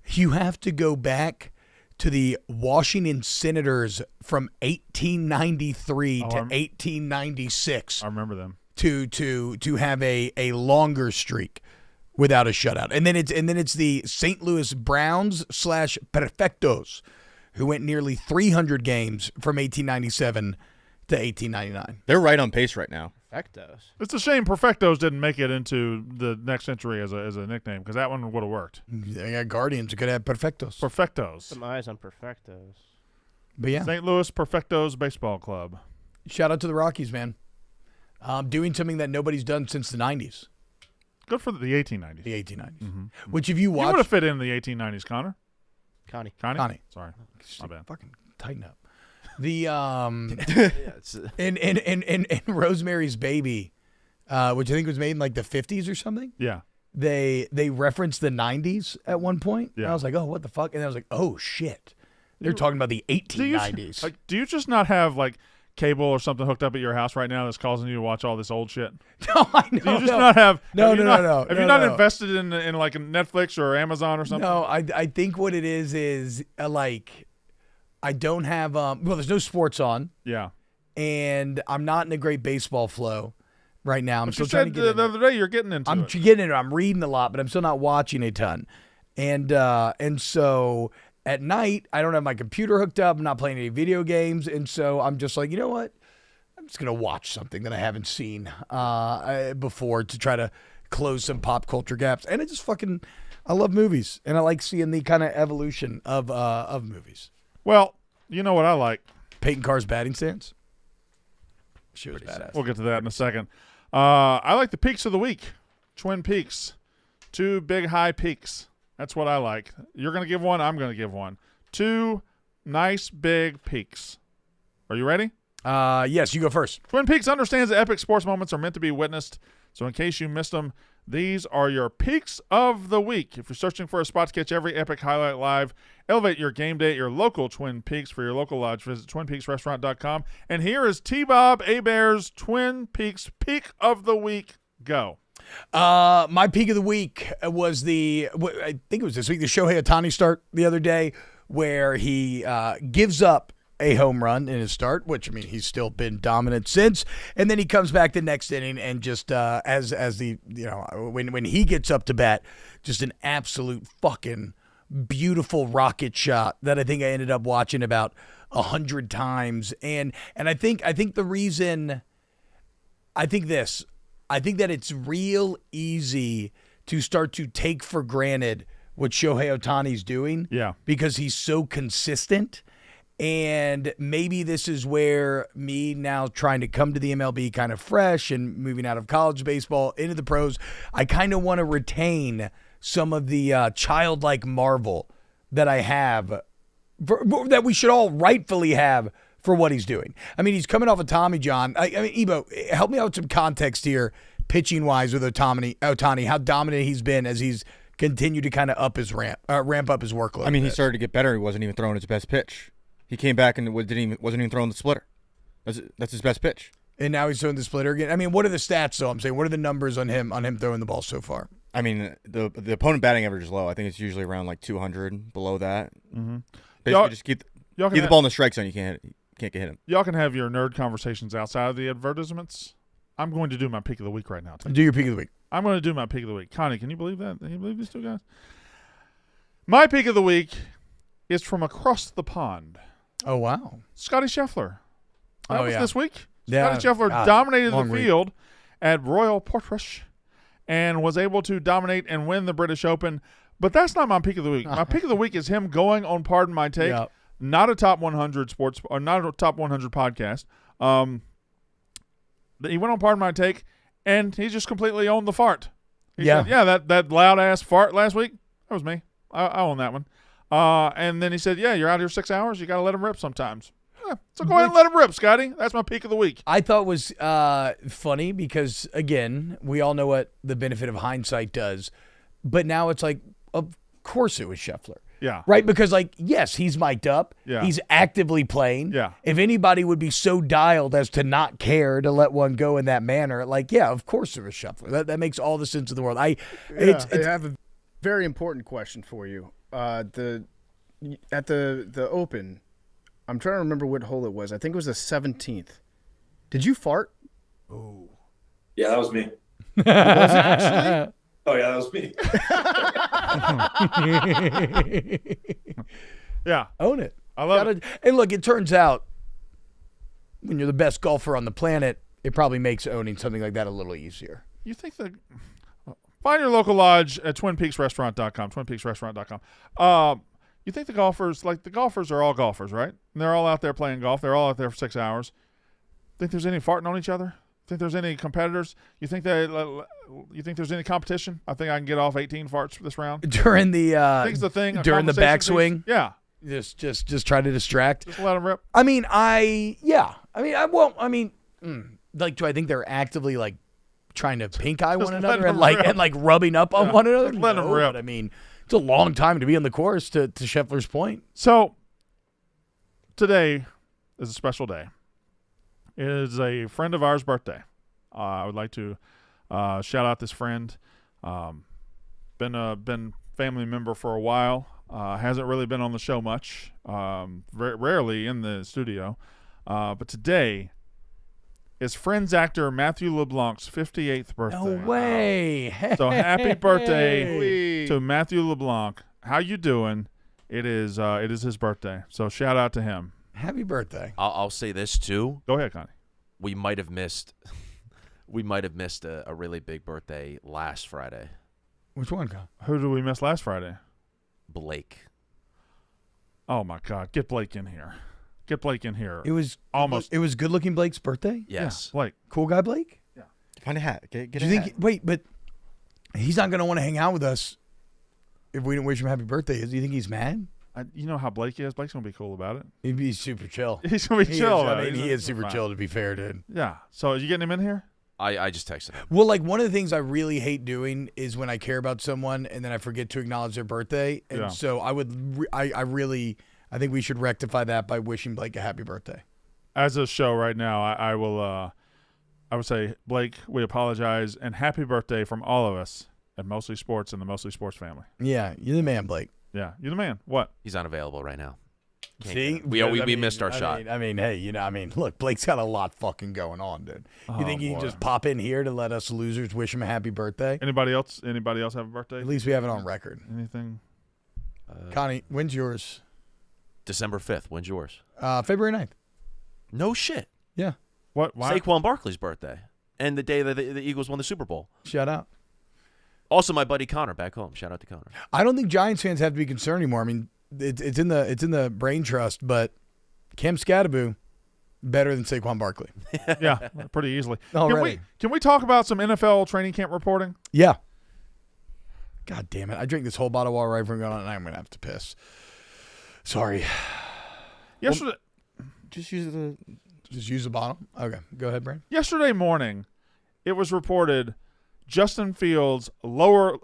You have to go back to the Washington Senators from 1893 to 1896 I remember them. to have a longer streak without a shutout. And then it's the St. Louis Browns / Perfectos who went nearly 300 games from 1897 to 1899. They're right on pace right now. Perfectos. It's a shame Perfectos didn't make it into the next century as a nickname because that one would have worked. They got Guardians who could have Perfectos. Perfectos. Some eyes on Perfectos. But yeah, St. Louis Perfectos Baseball Club. shout out to the Rockies, man. Doing something that nobody's done since the 90s, Good for the 1890s. the 1890s. Mm-hmm. Which if you You would have watch, fit in the 1890s, Connor. Connie. Connie? Sorry. My bad. fucking tighten up. The Yeah, it's, in Rosemary's Baby, which I think was made in like the 50s or something. Yeah. They referenced the 90s at one point. And Yeah. I was like, oh, what the fuck? And I was like, oh shit, they're talking about the 1890s. Do you just not have like cable or something hooked up at your house right now that's causing you to watch all this old shit? No, I know. Do you just not have? No, have you no, not- no, Have no, you not no. invested in like Netflix or Amazon or something? No, I think what it is like I don't have well, there's no sports on, Yeah. and I'm not in a great baseball flow right now. I'm But still you trying said to get in the it. other day you're getting into I'm it. getting into it. I'm reading a lot, but I'm still not watching a ton. And so at night, I don't have my computer hooked up. I'm not playing any video games. And so I'm just like, you know what? I'm just going to watch something that I haven't seen before to try to close some pop culture gaps. And I love movies. And I like seeing the kind of evolution of movies. Well, you know what I like. Peyton Carr's batting stance. She was badass. We'll get to that in a second. I like the peaks of the week. Twin Peaks. 2 big high peaks. That's what I like. You're going to give one. I'm going to give one. 2 nice big peaks. Are you ready? Yes, you go first. Twin Peaks understands that epic sports moments are meant to be witnessed. So in case you missed them, these are your peaks of the week. If you're searching for a spot to catch every epic highlight live, elevate your game day at your local Twin Peaks. For your local lodge, visit twinpeaksrestaurant.com. And here is T-Bob Hebert's Twin Peaks Peak of the Week. Go. My peak of the week was I think it was this week, the Shohei Ohtani start the other day, where he gives up a home run in his start, which, I mean, he's still been dominant since. And then he comes back the next inning and just as the, you know, when he gets up to bat, just an absolute fucking beautiful rocket shot that I think I ended up watching about 100 times. And I think the reason, I think that it's real easy to start to take for granted what Shohei Ohtani's doing. Yeah. Because he's so consistent. And maybe this is where me now trying to come to the MLB kind of fresh and moving out of college baseball into the pros, I kind of want to retain some of the childlike marvel that I have, that we should all rightfully have for what he's doing. I mean, he's coming off of Tommy John. I mean, Ebo, help me out with some context here, pitching-wise with Ohtani, how dominant he's been as he's continued to kind of ramp up his workload. I mean, he started to get better. He wasn't even throwing his best pitch. He came back and wasn't even throwing the splitter. That's his best pitch. And now he's throwing the splitter again. I mean, what are the stats, though? I'm saying, what are the numbers on him throwing the ball so far? I mean, the opponent batting average is low. I think it's usually around like 200, below that. Mm-hmm. Basically, just keep the ball in the strike zone. You can't get him. Y'all can have your nerd conversations outside of the advertisements. I'm going to do my pick of the week right now. Do your pick of the week. I'm going to do my pick of the week. Connie, can you believe that? Can you believe these two guys? My pick of the week is from across the pond. Oh, wow. Scottie Scheffler. That was this week. Yeah. Scottie Scheffler God, dominated the long week. field at Royal Portis and was able to dominate and win the British Open. But that's not my pick of the week. My pick of the week is him going on Pardon My Take, Yep. not a top 100 sports or not a top 100 podcast. He went on Pardon My Take, and he just completely owned the fart. He said, that loud ass fart last week, that was me. I own that one. And then he said, yeah, you're out here 6 hours. You got to let him rip sometimes. Yeah, so go ahead and let him rip, Scotty. That's my pick of the week. I thought was funny because, again, we all know what the benefit of hindsight does. But now it's like, of course it was Scheffler. Yeah. Right? Because, like, yes, he's mic'd up. Yeah. He's actively playing. Yeah. If anybody would be so dialed as to not care to let one go in that manner, like, yeah, of course it was Scheffler. That makes all the sense in the world. I have a very important question for you. At the Open, I'm trying to remember what hole it was. I think it was the 17th. Did you fart? Yeah, that was me. Was it actually? Oh, yeah, that was me. Yeah. Own it. I love it. And look, it turns out when you're the best golfer on the planet, it probably makes owning something like that a little easier. You think that find your local lodge at twinpeaksrestaurant.com, twinpeaksrestaurant.com. You think the golfers are all golfers, right? And they're all out there playing golf. They're all out there for 6 hours. Think there's any farting on each other? Think there's any competitors? You think there's any competition? I think I can get off 18 farts for this round. During the Think's the thing. during the backswing. Piece. Yeah. Just try to distract. Just let them rip. I mean, like, do I think they're actively like trying to pink eye one another and like rubbing up on one another? Just let them rip. But I mean, it's a long time to be on the course. To Scheffler's point. So today is a special day. It is a friend of ours' birthday. I would like to shout out this friend. Been family member for a while. Hasn't really been on the show much. Rarely in the studio. But today is Friends actor Matthew LeBlanc's 58th birthday. No way. So happy birthday to Matthew LeBlanc. How you doing? It is his birthday. So shout out to him. Happy birthday. I'll say this too. Go ahead, Connie. We might have missed a really big birthday last Friday. Which one, Con? Who did we miss last Friday? Blake. Oh my God! Get Blake in here. Get Blake in here. It was almost. It was good-looking Blake's birthday. Yes. Yeah, Blake. Cool guy Blake. Find a hat. Get Do a you hat. think? Wait, but he's not going to want to hang out with us if we didn't wish him happy birthday. Do you think he's mad? You know how Blake is. Blake's gonna be cool about it. He'd be super chill. He's gonna be chill. He is super chill, to be fair, dude. Yeah. So are you getting him in here? I just texted him. Well, like, one of the things I really hate doing is when I care about someone and then I forget to acknowledge their birthday. And Yeah. so I think we should rectify that by wishing Blake a happy birthday. As a show right now, I would say, Blake, we apologize and happy birthday from all of us at Mostly Sports and the Mostly Sports family. Yeah, you're the man, Blake. Yeah, you're the man. What? He's unavailable right now. Can't See, get him. We missed our shot. Hey, look, Blake's got a lot fucking going on, dude. You think he can just pop in here to let us losers wish him a happy birthday? Anybody else have a birthday? At least we have it on record. Anything? Connie, when's yours? December 5th. When's yours? February 9th. No shit. Yeah. What? Why? Saquon Barkley's birthday. And the day that the Eagles won the Super Bowl. Shout out. Also, my buddy Connor back home. Shout out to Connor. I don't think Giants fans have to be concerned anymore. I mean, it's in the brain trust, but Cam Scattaboo better than Saquon Barkley. Yeah, pretty easily. Already. Can we talk about some NFL training camp reporting? Yeah. God damn it! I drank this whole bottle of water right from going on, and I'm gonna have to piss. Sorry. Yesterday, Just use the bottle. Okay, go ahead, Brandon. yesterday morning, it was reported Justin Fields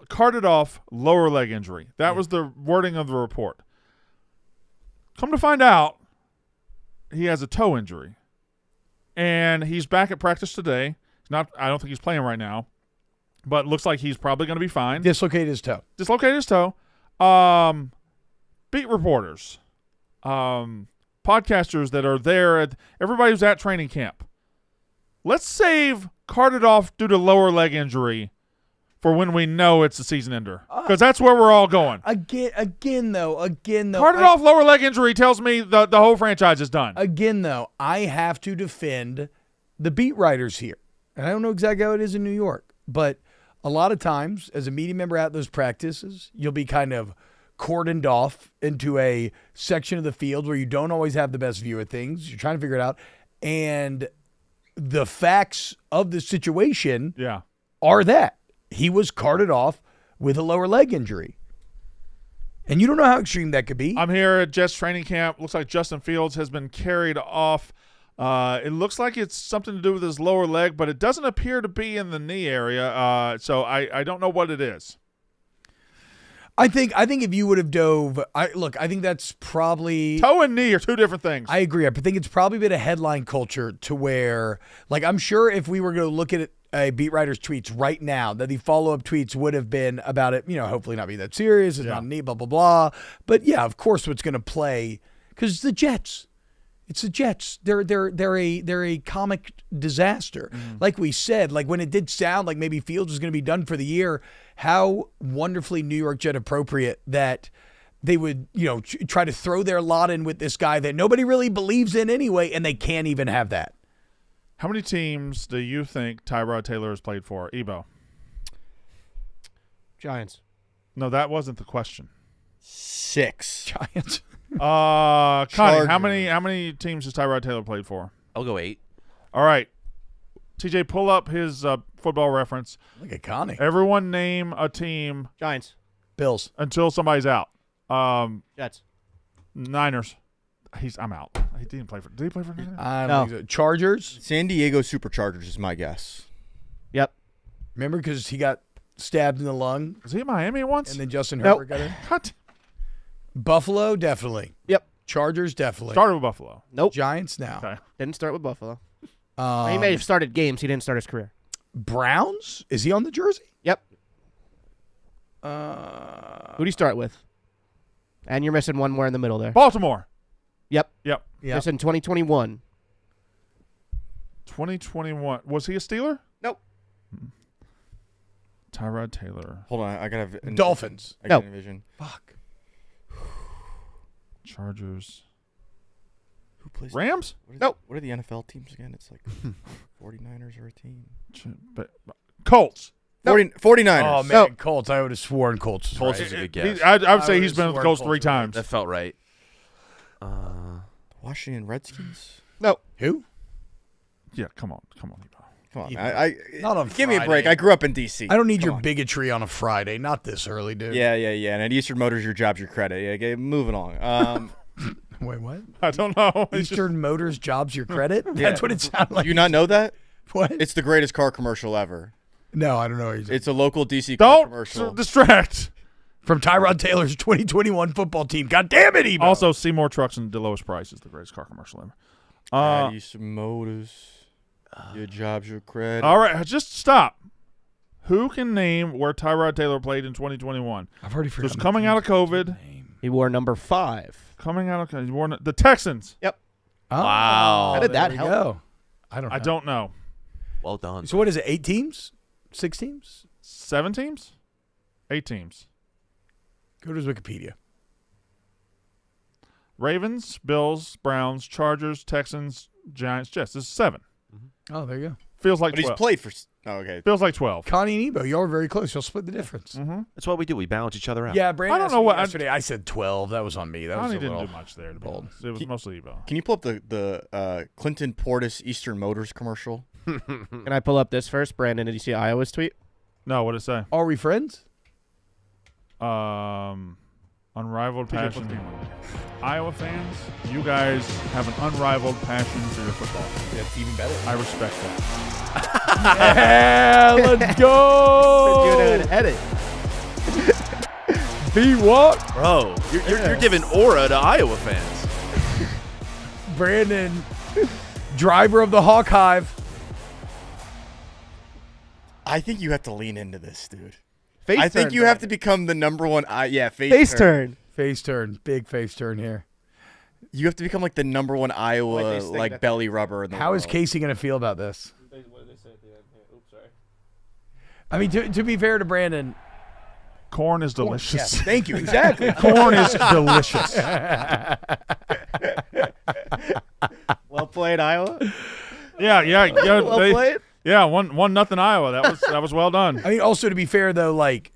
carted off lower leg injury. That was the wording of the report. Come to find out, he has a toe injury, and he's back at practice today. I don't think he's playing right now, but it looks like he's probably going to be fine. Dislocated his toe. Beat reporters, podcasters that are there, everybody who's at training camp. Let's save carted off due to lower leg injury for when we know it's a season ender, because that's where we're all going. Again though. Carted off lower leg injury tells me the whole franchise is done. Again though, I have to defend the beat writers here, and I don't know exactly how it is in New York, but a lot of times as a media member at those practices, you'll be kind of cordoned off into a section of the field where you don't always have the best view of things. You're trying to figure it out. And the facts of the situation are that he was carted off with a lower leg injury. And you don't know how extreme that could be. I'm here at Jets training camp. Looks like Justin Fields has been carried off. It looks like it's something to do with his lower leg, but it doesn't appear to be in the knee area. So I don't know what it is. I think if you would have dove, I think that's probably Toe and knee are two different things. I agree. I think it's probably been a headline culture to where, like, I'm sure if we were going to look at a beat writer's tweets right now, that the follow-up tweets would have been about it, hopefully not be that serious, it's not a knee, blah, blah, blah. But yeah, of course what's going to play, because it's the Jets. It's the Jets. They're a comic disaster. Like we said, like when it did sound like maybe Fields was going to be done for the year, how wonderfully New York Jet appropriate that they would, try to throw their lot in with this guy that nobody really believes in anyway, and they can't even have that. How many teams do you think Tyrod Taylor has played for? Ebo. Giants. No, that wasn't the question. 6. Giants. Connie, how many teams has Tyrod Taylor played for? I'll go 8. All right. TJ, pull up his football reference. Look at Connie. Everyone name a team Giants. Bills. until somebody's out. Jets. Niners. I'm out. He didn't play for. Did he play for Niners? I No. don't think so. Chargers. San Diego Superchargers is my guess. Yep. Remember, because he got stabbed in the lung, Was he at Miami once? and then Justin Nope. Herbert got in. What? Buffalo, definitely. Yep. Chargers, definitely. Started with Buffalo. Nope. Giants now. Okay. Didn't start with Buffalo. He may have started games. He didn't start his career. Browns? Is he on the jersey? Yep. Who do you start with? And you're missing one more in the middle there. Baltimore. Yep. Yep. Yeah. Missing 2021. 2021. Was he a Steeler? Nope. Tyrod Taylor. Hold on, I gotta. Dolphins. I got No. envision. Fuck. Chargers. Who plays? Rams? Nope. What are the NFL teams again? It's like 49ers are a team. Colts. 49ers. Oh, man. No. Colts. I would have sworn Colts. is Colts right. is a good guess. I would say I he's would've been with the sworn Colts Colts 3 were times. That felt right. Washington Redskins. No. Who? Yeah, come on. Ebo. Come on, Yeah. I Not on give me a break. Friday. I grew up in DC. I don't need Come your on. bigotry on a Friday. Not this early, dude. Yeah. And at Eastern Motors, your job's your credit. Yeah, okay, moving on. Wait, what? I don't know. It's Eastern Motors jobs your credit? That's what it sounded like. Do you not know that? What? It's the greatest car commercial ever. No, I don't know. It's a local DC car don't commercial. distract. From Tyrod Taylor's 2021 football team. God damn it, Ebo. Also, Seymour Trucks and the lowest price is the greatest car commercial ever. At Eastern Motors, your job's your credit. All right, just stop. Who can name where Tyrod Taylor played in 2021? I've already forgotten. Just coming out of COVID. He wore number 5. Coming out of COVID. The Texans. Yep. Oh, Wow. How did that there we help? go. I don't know. I don't know. Well done. So what is it, 8 teams? 6 teams? 7 teams? 8 teams. Go to his Wikipedia. Ravens, Bills, Browns, Chargers, Texans, Giants, Jets. This is 7. Oh, there you go. Feels like But he's 12. played for. Oh, okay. Feels like 12. Connie and Ebo, you are very close. You'll split the difference. That's what we do. We balance each other out. Yeah, Brandon I don't asked know me what- yesterday. I said 12. That was on me. That was Connie a didn't little do much there, to be bold. honest. It was mostly Ebo. Can you pull up the Clinton Portis Eastern Motors commercial? Can I pull up this first? Brandon, did you see Iowa's tweet? No, what did it say? Are we friends? Unrivaled passion. Iowa fans, you guys have an unrivaled passion for your football. That's even better. I respect that. Yeah, let's go. Doing an edit. Be what? Bro, you're giving aura to Iowa fans. Brandon, driver of the Hawk Hive. I think you have to lean into this, dude. Face I think turn, you have to Brandon. become the number one. Face turn. Face turn. Big face turn here. You have to become like the number one Wait, Iowa they stick like that- belly rubber in the How world. is Casey going to feel about this? What did they say at the end? Oops, sorry. I mean, to be fair to Brandon. Corn is delicious. Yes, thank you. Exactly. Corn is delicious. Well played, Iowa. Yeah. Well played. Yeah, 1-0 Iowa. That was well done. I mean, also to be fair though, like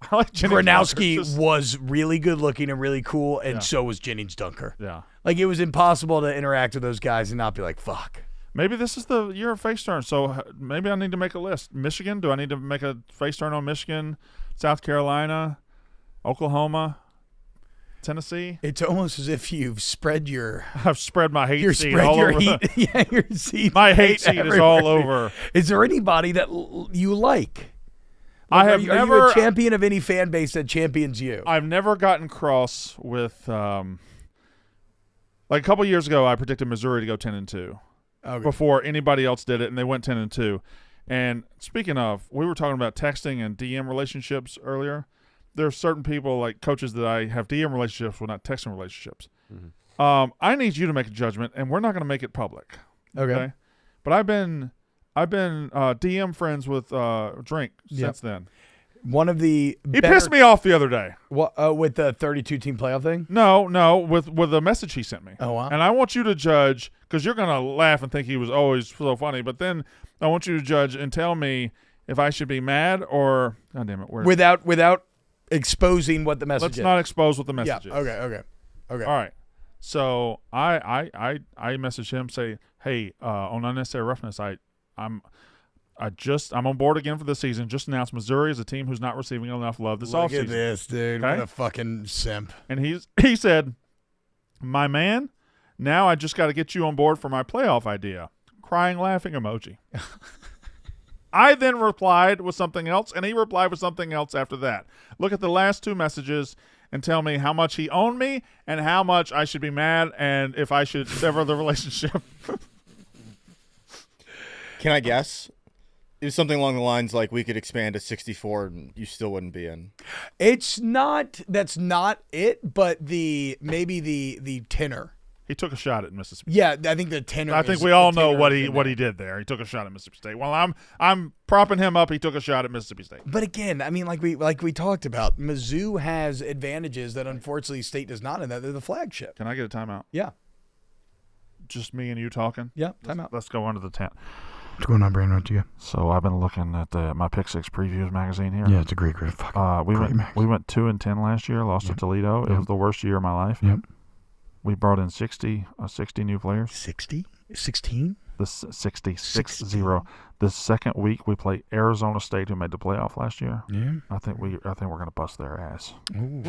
I like Jennings Dunker. Gronowski was really good looking and really cool, and so was Jennings Dunker. Yeah. Like it was impossible to interact with those guys and not be like, fuck. Maybe this is the year of face turn. So maybe I need to make a list. Michigan? Do I need to make a face turn on Michigan, South Carolina, Oklahoma, Tennessee? It's almost as if you've spread your I've spread my hate seed spread all your over. heat. Yeah, your seed. My hate seed is all over. Is there anybody that you like? I have are you never a champion of any fan base that champions you? I've never gotten cross with like a couple years ago I predicted Missouri to go 10-2. Okay. Before anybody else did it, and they went 10-2. And speaking of, we were talking about texting and DM relationships earlier. There are certain people, like coaches, that I have DM relationships with, not texting relationships. Mm-hmm. I need you to make a judgment, and we're not going to make it public. Okay. But I've been DM friends with Drink since then. One of the He pissed me off the other day. What with the 32-team playoff thing? No, with a message he sent me. Oh, wow. And I want you to judge, because you're going to laugh and think he was always so funny, but then I want you to judge and tell me if I should be mad or, God damn it, Without exposing what the message let's is. not expose what the message is. Okay. All right. So I message him, say, hey, on unnecessary roughness, I'm on board again for this season. Just announced Missouri is a team who's not receiving enough love this offseason. Look at this, dude. Okay? What a fucking simp. And he said, my man, now I just got to get you on board for my playoff idea. Crying, laughing emoji. I then replied with something else, and he replied with something else after that. Look at the last two messages and tell me how much he owned me and how much I should be mad and if I should sever the relationship. Can I guess? It was something along the lines like we could expand to 64 and you still wouldn't be in. It's not. That's not it. But maybe the tenor. He took a shot at Mississippi. Yeah, I think the tenor. I think we all know what he did there. He took a shot at Mississippi State. While I'm propping him up, he took a shot at Mississippi State. But again, I mean, like we talked about, Mizzou has advantages that unfortunately State does not, in that they're the flagship. Can I get a timeout? Yeah. Just me and you talking? Yeah, timeout. Let's go under the tent. What's going on, Brandon? What you got? So I've been looking at my Pick Six Previews magazine here. Yeah, it's a great fucking we went 2-10 last year. Lost to Toledo. It was the worst year of my life. Yep. We brought in 60 new players. 60? 16? The 60. The second week we played Arizona State, who made the playoff last year. Yeah. I think we're gonna bust their ass. Ooh,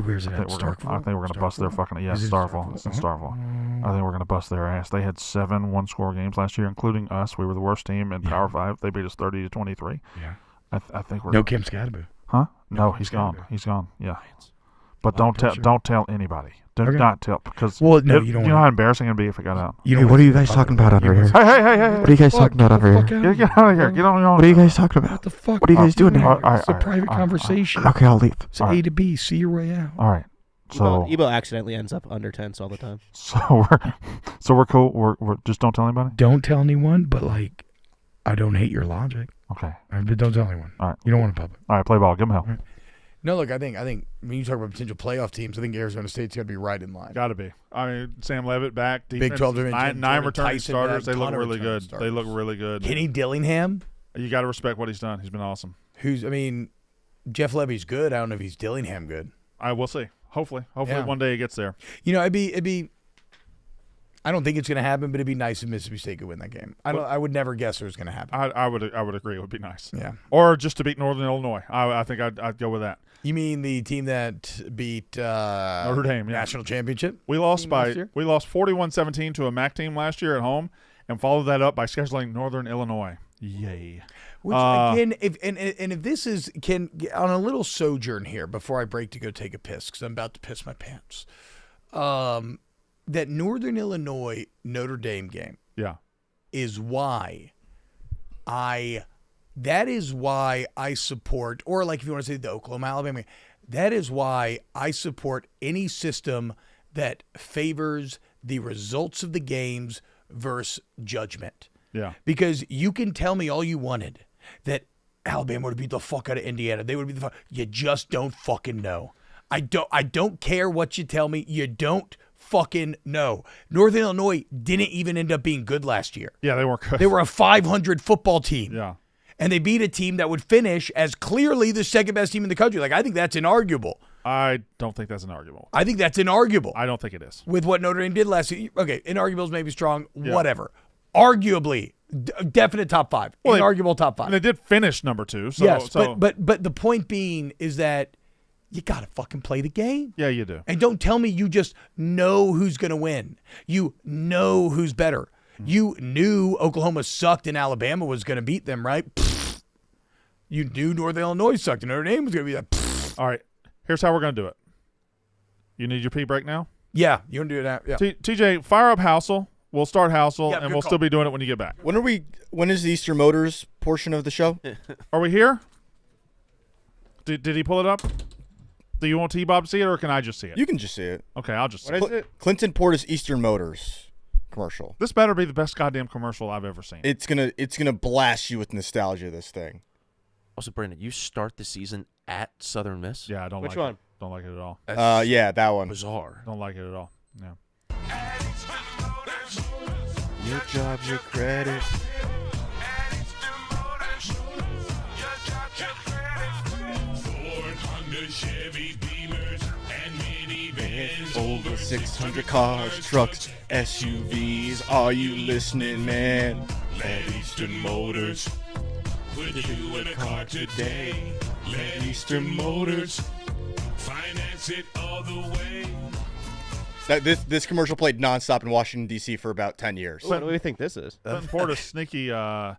where's it at? I think we're gonna bust their fucking Starkville. It's in Starkville. I think we're gonna bust their ass. They had 7 one-score games last year, including us. We were the worst team in Power 5. They beat us 30-23. Yeah. I think we're no Kim Scatterby. Huh? No, he's gone. He's gone. Yeah. But don't tell anybody. Do not tell, because you don't. You know how embarrassing it'd be if it got out. Hey, what are you guys talking about under here? Hey! What are you guys talking about under here? Get out of here! Get on. What are you guys talking about? What the fuck? What are you guys doing here? It's a private conversation. Okay, I'll leave. It's A to B. See your way out. All right. So Ebo accidentally ends up under tents all the time. So we're cool. We're just don't tell anybody. Don't tell anyone, but like, I don't hate your logic. Okay. But don't tell anyone. All right. You don't want to public. All right. Play ball. Give him hell. Right. No, look, I think when you talk about potential playoff teams, I think Arizona State's got to be right in line. Got to be. I mean, Sam Levitt back. Defense, Big 12 division. nine returning Tyson starters. back, They look ton of really returning good. starters. They look really good. Kenny Dillingham, You got to respect what he's done. He's been awesome. Jeff Levy's good. I don't know if he's Dillingham good. I will see. Hopefully Yeah. one day he gets there. It'd be. I don't think it's going to happen, but it'd be nice if Mississippi State could win that game. I would never guess it was going to happen. I would agree. It would be nice. Yeah. Or just to beat Northern Illinois. I think I'd go with that. You mean the team that beat Notre Dame, yeah. national championship? We lost team last year? 41-17 to a MAC team last year at home, and followed that up by scheduling Northern Illinois. Yay! Which again, if this is on a little sojourn here before I break to go take a piss because I'm about to piss my pants. That Northern Illinois Notre Dame game, Yeah, is why I support, or like if you want to say the Oklahoma Alabama, that is why I support any system that favors the results of the games versus judgment. yeah. Because you can tell me all you wanted that Alabama would beat the fuck out of Indiana. They would beat the fuck. You just don't fucking know. I don't care what you tell me. You don't fucking know. Northern Illinois didn't even end up being good last year. Yeah, they weren't good. They were a 500 football team. Yeah. And they beat a team that would finish as clearly the second best team in the country. Like, I think that's inarguable. I don't think that's inarguable. I think that's inarguable. I don't think it is. With what Notre Dame did last year. Okay, inarguable is maybe strong. Yeah. Whatever. Arguably, definite top 5. Well, inarguable top 5. And they did finish number 2. So, yes, so, but the point being is that you got to fucking play the game. yeah, you do. And don't tell me you just know who's going to win. You know who's better. You knew Oklahoma sucked and Alabama was going to beat them, right? Pfft. You knew Northern Illinois sucked and Notre Dame was going to be that. Pfft. All right. Here's how we're going to do it. You need your pee break now? Yeah, you want to do that? Yeah. TJ, fire up Housel. We'll start Housel, Yeah, and good we'll call. still be doing it when you get back. When is the Easter Motors portion of the show? Are we here? Did he pull it up? Do you want T-Bob to see it, or can I just see it? You can just see it. Okay, I'll just see What it. is it? Clinton Portis Eastern Motors commercial. This better be the best goddamn commercial I've ever seen. It's gonna blast you with nostalgia. This thing. Also, Brandon, you start the season at Southern Miss? Yeah, I don't Which like one? it. Don't like it at all. That's Yeah, that one. bizarre. Don't like it at all. Yeah. Your job, your credit. Over 600 cars, trucks, SUVs. Are you listening, man? Let Eastern Motors put you in a car today. Let Eastern Motors finance it all the way. This commercial played nonstop in Washington D.C. for about 10 years. What do we think this is? Clinton Portis,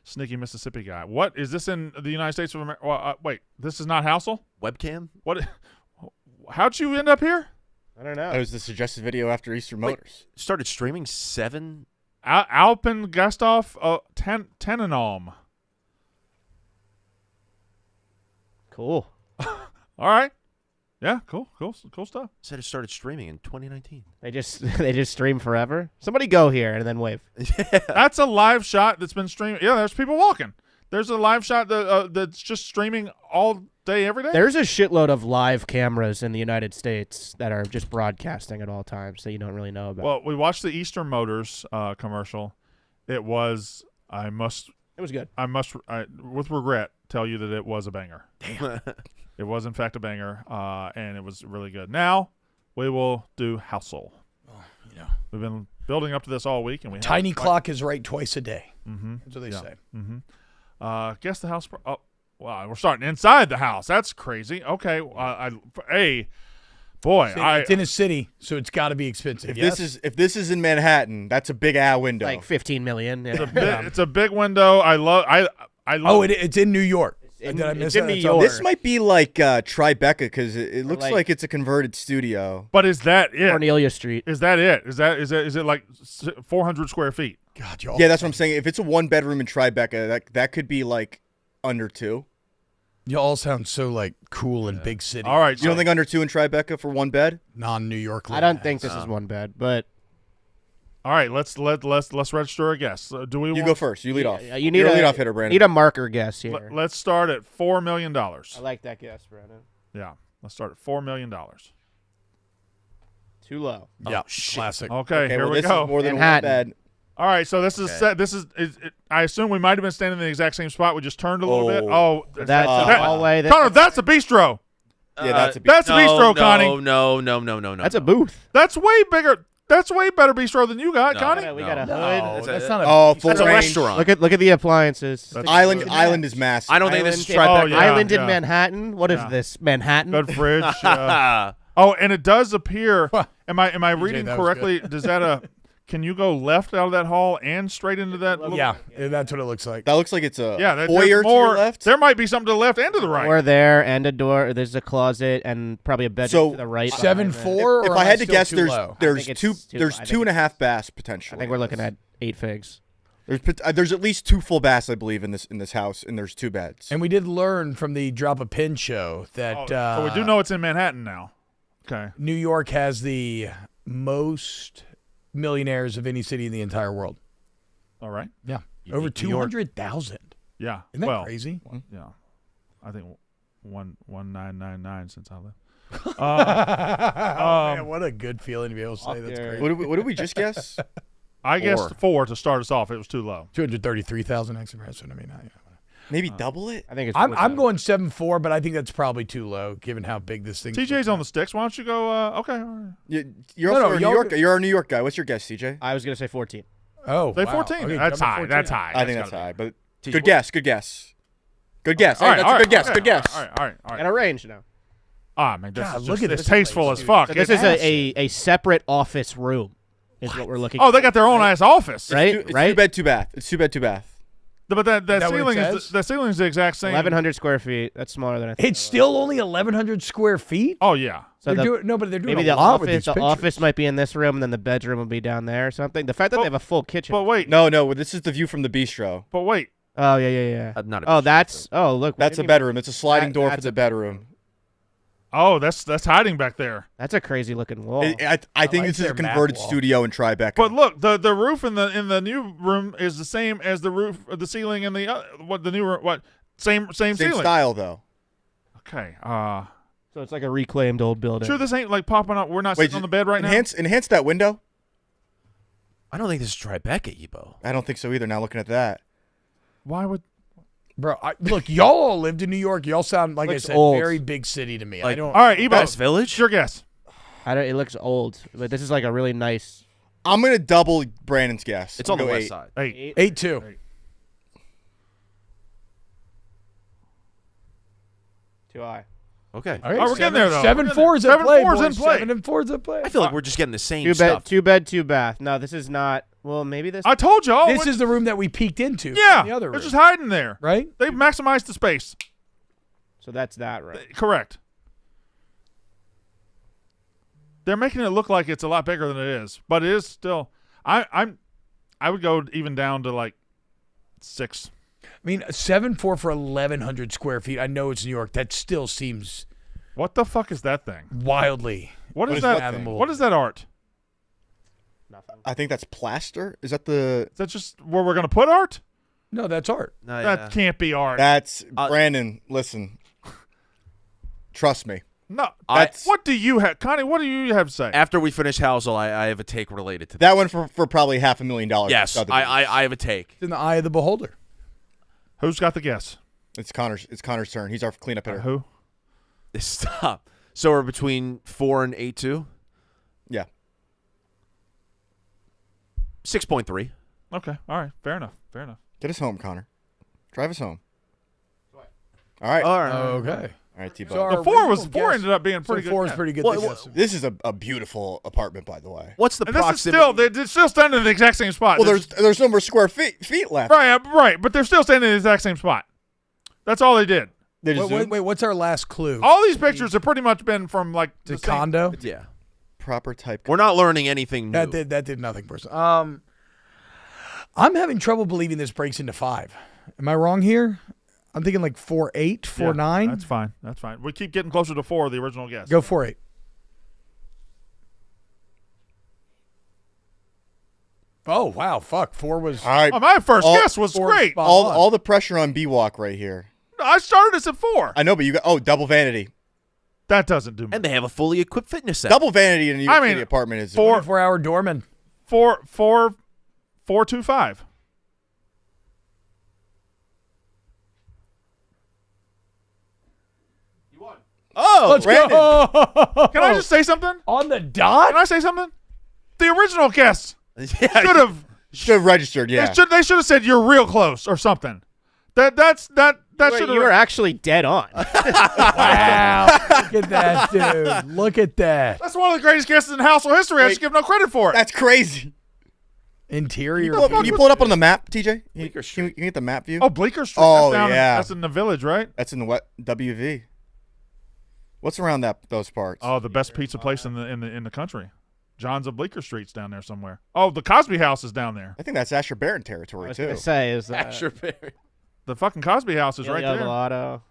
sneaky Mississippi guy. What is this in the United States of America? Well, wait, this is not Housel? Webcam? What? How'd you end up here? I don't know. That was the suggested video after Eastern Motors. Started streaming 7. Alpen Gustaf Tannenbaum. Cool. All right. Yeah, cool stuff. Said it started streaming in 2019. They just stream forever. Somebody go here and then wave. That's a live shot that's been streaming. Yeah, there's people walking. There's a live shot that's just streaming all day, every day. There's a shitload of live cameras in the United States that are just broadcasting at all times that you don't really know about. Well, we watched the Eastern Motors commercial. It was it was good. with regret, tell you that it was a banger. Damn. It was, in fact, a banger, and it was really good. Now, we will do Housel. We've been building up to this all week. And we Tiny clock is right twice a day. Mm-hmm. That's what they say. Mm-hmm. Guess the house. Oh, well, we're starting inside the house. That's crazy. Okay. Boy, It's in a city, so it's got to be expensive. If this is in Manhattan, that's a big window. Like 15 million. Yeah. it's a big window. I love. It's in New York. Did I miss it's in that? New That's all. York. This might be like Tribeca because it looks like- like it's a converted studio. But is that it? Cornelia Street. Is that it? Is it like 400 square feet? God, y'all. Yeah, that's what I'm saying. If it's a 1-bedroom in Tribeca, that could be like under 2. You all sound so like cool in big city. All right. You don't think under 2 in Tribeca for 1 bed? Non-New York. I don't think this is one bed, but All right. Let's register a guess. Do we? You want, go first. You lead off. you need You're a a leadoff hitter, Brandon. Need a marker guess here. Let's start at $4 million. I like that guess, Brandon. Yeah. Let's start at $4 million. Too low. Yeah, classic. Okay. Here well, we this go. is more than Manhattan. 1 bed. All right, so this is set. This is I assume we might have been standing in the exact same spot. We just turned a little bit. Oh, That's the hallway. Connor, that's a bistro. Yeah, that's a That's a bistro, Connie. No. That's a booth. That's way bigger. That's way better bistro than you got, No. Connie. We got a hood. No, that's not a. Oh, full That's a range. restaurant. Look at the appliances. Island is massive. I don't think this is Island- Tribeca. Oh, yeah, Island in yeah. Manhattan. What is Yeah. this? Manhattan. Good fridge. Oh, and it does appear. Am I reading that was correctly? Does that can you go left out of that hall and straight into that? Little, Yeah, that's what it looks like. That looks like it's a Yeah. foyer There's to more. your left. There might be something to the left and to the right. Door there and a door. There's a closet and probably a bedroom So, to the right. 7'4". If or I am had to still guess, too there's low? there's think it's two too- there's I think 2.5 baths potentially. I think we're looking at 8 figs. There's at least 2 full baths, I believe, in this house, and there's 2 beds. And we did learn from the Drop a Pin show that So we do know it's in Manhattan now. Okay. New York has the most millionaires of any city in the entire world. All right. Yeah, over 200,000. Yeah. Isn't that well, crazy? yeah. I think 1999 since I left. Man, what a good feeling to be able to say that's yeah. great. What did we just guess? I guessed 4 to start us off. It was too low. 233,000 extra. I mean, Maybe double it. I think it's. I'm going 7-4, but I think that's probably too low given how big this thing. TJ's on the sticks. Why don't you go? Okay. All right. You're No, also no, a New y'all York. could- You're our New York guy. What's your guess, CJ? I was gonna say 14. Oh, They wow. 14. Okay, That's number high. 14. That's high. I think that's gotta high, but TJ, good guess. Good guess. Good guess. All Hey, right, that's all a right, good guess. all Good right, guess. All right. All right. All right. And a range now. Man, this God, is look just, at it's this tasteful place, as dude. fuck. So This It's is a separate office room. Is what we're looking. Oh, they got their own ass office. right, It's right. 2 bed, 2 bath. It's 2 bed, 2 bath. But that that what it ceiling is says? the ceiling's the exact same. 1,100 square feet. That's smaller than I thought. It's still only 1,100 square feet. Oh yeah. So They're doing, no, but they're doing maybe a the lot with office. these The office pictures. might be in this room, and then the bedroom will be down there or something. The fact that But- they have a full kitchen. But wait. No. This is the view from the bistro. But wait. Oh yeah. Not a Oh, bistro, that's. Oh, look. That's a maybe- bedroom. It's a sliding door for that's the a bedroom. Oh, that's hiding back there. That's a crazy looking wall. I think like this is their a map converted wall. studio in Tribeca. But look, the roof in the new room is the same as the roof, the ceiling in the what the new room, what same same ceiling. style though. Okay. So it's like a reclaimed old building. Sure, this ain't like popping up. We're not sitting on the bed right enhance that window. I don't think this is Tribeca, Ebo. I don't think so either. Now looking at that, now. Why would? Bro, look, y'all all lived in New York. Y'all sound like Looks I said, old. very big city to me. I Like- don't. All right, Ebo. West Village? Your guess. It looks old, but this is like a really nice. I'm gonna double Brandon's guess. It's I'm on the gonna go west 8. side. 8. 8-2. 2 high. Okay. All right, Oh, we're getting there, though. 7-4's at 7-4's play. in boys. play. 7-4's at play. I feel like we're just getting the same 2 stuff. 2 bath. No, this is not. Well, maybe this. I told y'all. This is the room that we peeked into. yeah. from the other They're room, just hiding there. right? They've maximized the space. So that's that, right? Correct. They're making it look like it's a lot bigger than it is, but it is still. I would go even down to like 6. I mean, 7-4 for 1,100 square feet. I know it's New York. That still seems What the fuck is that thing? wildly. What is is that? that thing? What is that art? Nothing. I think that's plaster. Is that the? Is that just where we're gonna put art? No, that's art. No, That can't be art. That's Brandon. Listen, trust me. No. That's What do you have, Connie? What do you have to say? After we finish Housel, I have a take related to that one for probably $500,000. Yes, Sotheby's. I have a take. It's in the eye of the beholder. Who's got the guess? It's Connor's turn. He's our cleanup hitter. Who? Stop. So we're between 4 and 8-2. Yeah. 6.3. Okay. All right. Fair enough. Fair enough. Get us home, Connor. Drive us home. All right. All right. Okay. All right, T-Bone. So our The 4 original guess- ended up being pretty so good. 4 is yeah. pretty good. Well, to guess. This is a beautiful apartment, by the way. What's the And this is proximity? still they're still standing in the exact same spot. Well, there's no more square feet left. right, but they're still standing in the exact same spot. That's all they did. They just Wait, what's our last clue? All these pictures have pretty much been from like the the same- condo? Yeah. proper type. We're not learning anything new. That did nothing personal. I'm having trouble believing this breaks into 5. Am I wrong here? I'm thinking like 4-8, 4-9. Yeah, that's fine. That's fine. We keep getting closer to 4, the original guess. Go 4-8. Oh wow, fuck! 4 was. All right. Oh, my first All- guess was 4 great. spot on. All the pressure on B-Walk right here. I started us at 4. I know, but you got double vanity. That doesn't do me. and they have a fully equipped fitness center. Double vanity in a New York I mean, City apartment is 24-hour doorman. 4.25. Oh, Let's Brandon. go. Can I just say something? On the dot? Can I say something? The original guess Yeah, should have. Should have registered, yeah. They should have said you're real close or something. That should You were have. actually dead on. Wow. Look at that, dude. Look at that. That's one of the greatest guesses in household history. I just give no credit for it. That's crazy. Interior. Can you pull it up on the map, TJ? Bleecker Can you get the map view? Oh, Bleecker Street. Oh, that's down yeah. that's in the village, right? That's in the WV. What's around those parts? Oh, the best pizza place in the country. John's of Bleecker Street's down there somewhere. Oh, the Cosby House is down there. I think that's Asher Barron I territory was too. gonna say is that Asher Berry. The fucking Cosby House is right there. Gelato.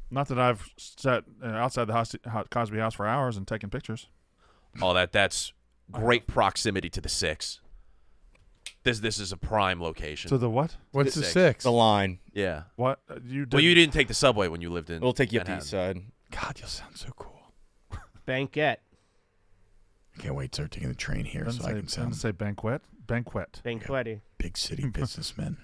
Not that I've sat outside the Cosby House for hours and taken pictures. Oh, that's great proximity to the 6. This is a prime location. To the what? What's the Six. 6? The line. yeah. What? You did. Well, you didn't take the subway when you lived in. We'll take you up the Manhattan. east side. God, you sound so cool. Banquet. I can't wait to start taking the train here so I can Doesn't sound say banquet. Banquetti. big city businessmen.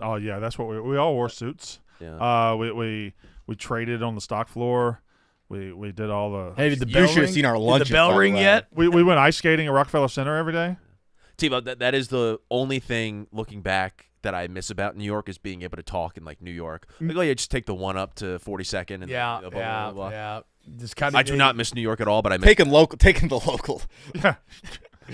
Oh yeah, that's what we all wore suits. Yeah. We traded on the stock floor. We did all the. Hey, did the You bell should have ring? seen our Did lunches. the bell by the ring way. yet? We went ice skating at Rockefeller Center every day. T-Bow, that is the only thing looking back that I miss about New York is being able to talk in like New York. Like, oh yeah, just take the one up to 42nd. And blah, blah, blah, blah. yeah. Just kind I do not miss New York at all, but I miss Taking the local. Yeah.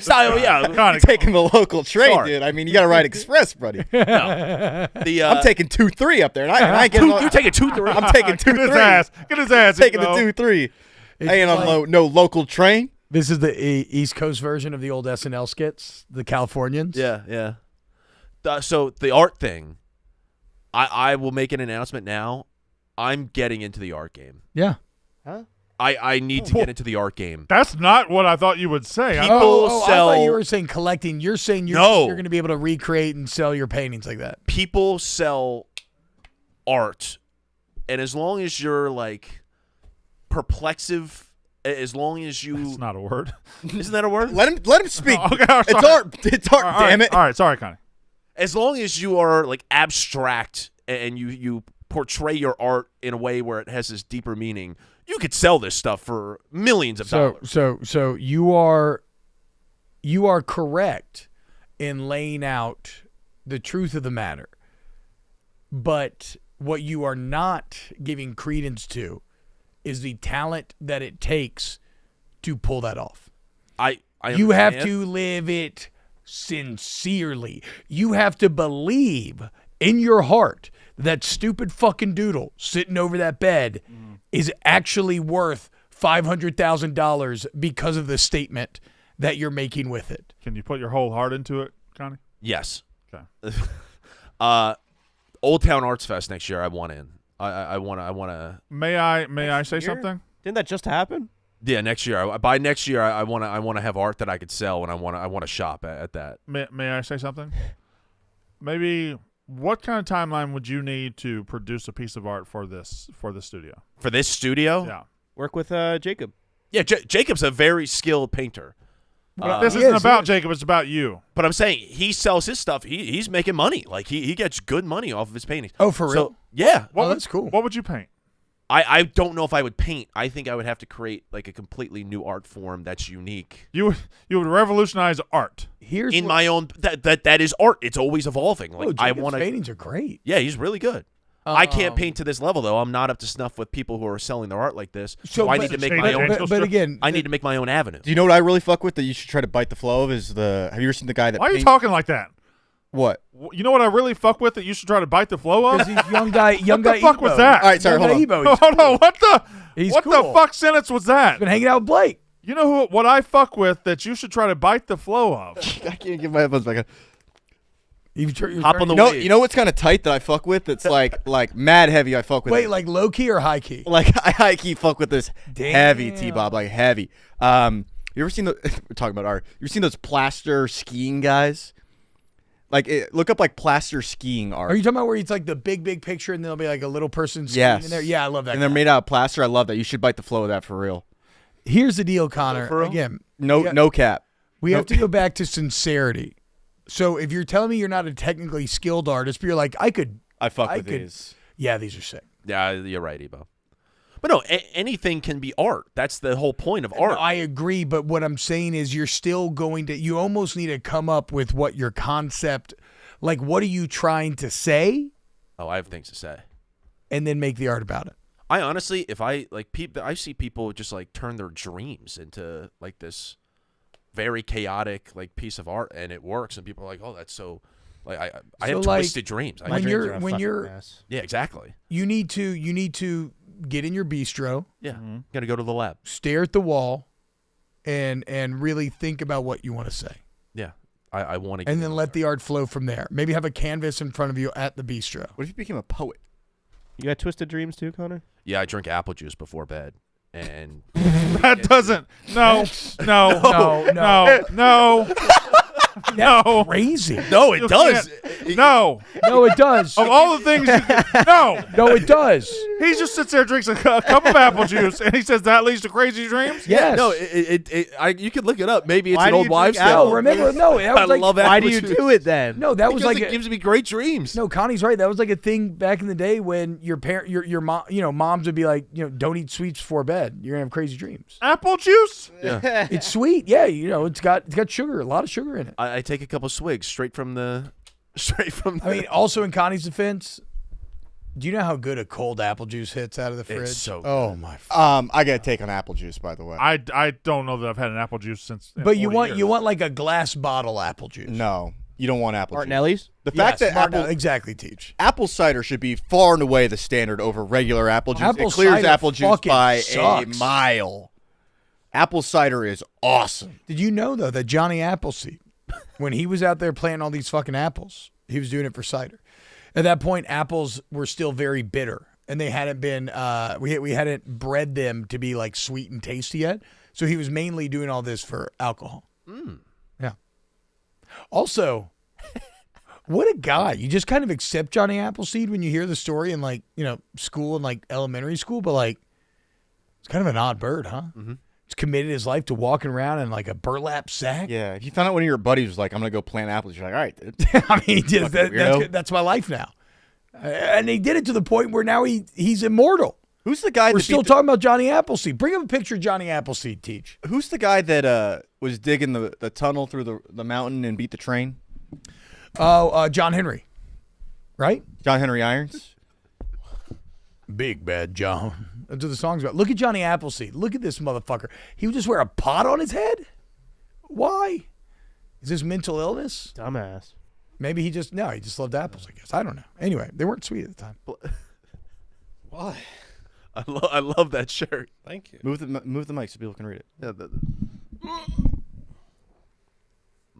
style. Yeah, Connie, Taking the local train, Sorry. dude. I mean, you got to ride express, buddy. the I'm taking 2-3 up there, and I get. You're taking 2-3. I'm taking Get his 2-3. ass. Get his ass. Taking the Ego. 2-3. It's Ain't like- on no local train. This is the East Coast version of the old SNL skits, the Californians. Yeah. So the art thing, I will make an announcement now. I'm getting into the art game. Yeah. I need to get into the art game. That's not what I thought you would say. People I sell. thought you were saying collecting. You're saying you're going to be able to recreate and sell your paintings like that. People sell art, and as long as you're like perplexive, as long as you That's not a word. isn't that a word? Let him speak. Okay, It's sorry. art. It's art. All right, Damn it. All right, sorry, Connie. As long as you are like abstract and you portray your art in a way where it has this deeper meaning, you could sell this stuff for millions of dollars. So you are correct in laying out the truth of the matter. But what you are not giving credence to is the talent that it takes to pull that off. I You have understand. to live it sincerely. You have to believe in your heart that stupid fucking doodle sitting over that bed is actually worth $500,000 because of the statement that you're making with it. Can you put your whole heart into it, Connie? Yes. Okay. Old Town Arts Fest next year. I want in. I want to. May I say year? something? Didn't that just happen? Yeah, next year. By next year, I want to have art that I could sell, and I want to shop at that. May I say something? Maybe what kind of timeline would you need to produce a piece of art for this studio? For this studio, Yeah. Work with Jacob. yeah. Jacob's a very skilled painter. But this he isn't is, about he is. Jacob. It's about you. But I'm saying he sells his stuff. He's making money. Like he gets good money off of his paintings. Oh, for So, real? yeah. Oh, that's cool. What would you paint? I don't know if I would paint. I think I would have to create like a completely new art form that's unique You would revolutionize art. Here's in what- my own. That is art. It's always evolving. Like Oh, I Jacob's want to. paintings are great. Yeah, he's really good. I can't paint to this level though. I'm not up to snuff with people who are selling their art like this. So I but- need to make But- my own. But again, I need to make my own avenue. Do you know what I really fuck with that you should try to bite the flow of is the. Have you ever seen the guy that? Why are you paints- talking like that? What? You know what I really fuck with that you should try to bite the flow of? because he's young guy What the fuck Ebo. was that? All right, sorry, Young hold guy on. Ebo. He's Oh no! What the? He's what the cool. fuck sentence was that? been hanging out with Blake. You know what I fuck with that you should try to bite the flow of? I can't get my headphones back on. You're Hop on the turning- wave. You know what's kind of tight that I fuck with? That's like mad heavy. I fuck with. Wait, like low key or high key? Like I high key fuck with this heavy Damn. T-Bob, like heavy. You ever seen the? We're talking about art. You ever seen those plaster skiing guys? Like look up like plaster skiing art. Are you talking about where it's like the big picture and there'll be like a little person skiing Yes. in there? Yeah, I love that. And they're guy. made out of plaster. I love that. You should bite the flow of that for real. Here's the deal, Connor. For real? Again, No, Yeah. no cap. we have to go back to sincerity. So if you're telling me you're not a technically skilled artist, but you're like, I fuck I with could. these. Yeah, these are sick. Yeah, you're right, Ebo. But no, anything can be art. That's the whole point of art. No, I agree, but what I'm saying is you're still going to, you almost need to come up with what your concept, like what are you trying to say, Oh, I have things to say. and then make the art about it. I honestly, if I like I see people just like turn their dreams into like this very chaotic like piece of art, and it works, and people are like, "Oh, that's so." Like I So, have like, twisted dreams. when you're Yeah, exactly. you need to get in your bistro, Yeah, gotta go to the lab. stare at the wall, and really think about what you want to say, Yeah, I want to. and then let the art flow from there. Maybe have a canvas in front of you at the bistro. What if you became a poet? You got twisted dreams too, Connor? Yeah, I drink apple juice before bed, and That doesn't. No. No. No. Crazy. No, it does. No. No, it does. Of all the things, no. No, it does. He just sits there, drinks a cup of apple juice, and he says that leads to crazy dreams. Yes. No, you can look it up. Maybe it's Why an do old you wives' drink tale. No, remember? No, that was I like, love Why apple do you juice. do it then? no, that was Because like it gives me great dreams. no. Connie's right. That was like a thing back in the day when your mom, moms would be like, don't eat sweets before bed. You're gonna have crazy dreams. Apple juice? Yeah. It's sweet, yeah. It's got sugar, a lot of sugar in it. I take a couple swigs straight from the. I mean, also in Connie's defense, do you know how good a cold apple juice hits out of the fridge? so good. Oh my! I got to take on apple juice, by the way. I don't know that I've had an apple juice since. But you 40 years. want like a glass bottle apple juice. No, you don't want apple juice. Martinelli's? The fact Yes, that apple exactly, Teach. apple cider should be far and away the standard over regular apple juice. Apple it clears cider apple juice fucking by sucks. a mile. Apple cider is awesome. Did you know though that Johnny Appleseed, when he was out there planting all these fucking apples, he was doing it for cider. At that point, apples were still very bitter, and they hadn't been. We hadn't bred them to be like sweet and tasty yet. So he was mainly doing all this for alcohol. Yeah. Also, what a guy! You just kind of accept Johnny Appleseed when you hear the story in like school and like elementary school, but like it's kind of an odd bird, huh? Mm-hmm. He's committed his life to walking around in like a burlap sack. Yeah, if you found out one of your buddies was like, "I'm gonna go plant apples," you're like, "All right, dude." I mean, just, weirdo. that's my life now. And he did it to the point where now he's immortal. Who's the guy? We're that still beat talking about Johnny Appleseed. Bring him a picture of Johnny Appleseed, Teach. Who's the guy that was digging the tunnel through the mountain and beat the train? Oh, John Henry, right? John Henry Irons. Big Bad John. That's what the song's about. Look at Johnny Appleseed. Look at this motherfucker. He would just wear a pot on his head? Why? Is this mental illness? Dumbass. Maybe he just loved apples, I guess. I don't know. Anyway, they weren't sweet at the time. Why? I love that shirt. Thank you. Move the mic so people can read it. Yeah,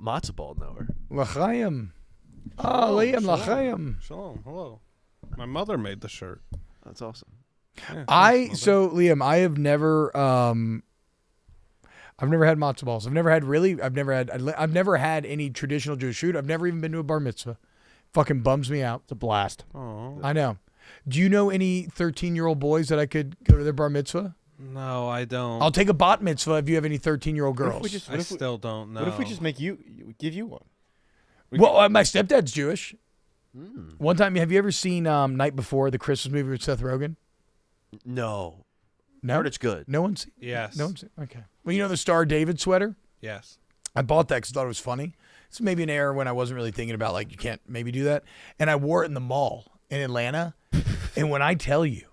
matzo ball knower. L'chaim. Ah, Liam, Shalom. L'chaim. Shalom. Hello. My mother made the shirt. That's awesome. Yeah, So Liam, I have never I've never had matzo balls. I've never had any traditional Jewish food. I've never even been to a bar mitzvah. Fucking bums me out. It's a blast. Oh. I know. Do you know any 13-year-old boys that I could go to their bar mitzvah? No, I don't. I'll take a bat mitzvah if you have any 13-year-old girls. I still don't know. What if we just make give you one? Well, my stepdad's Jewish. One time, have you ever seen Night Before, the Christmas movie with Seth Rogen? No. No, Heard it's good. No one's. Yes. No one's. Okay. Well, you know the Star David sweater. Yes. I bought that because I thought it was funny. It's maybe an error when I wasn't really thinking about like you can't maybe do that. And I wore it in the mall in Atlanta. And when I tell you,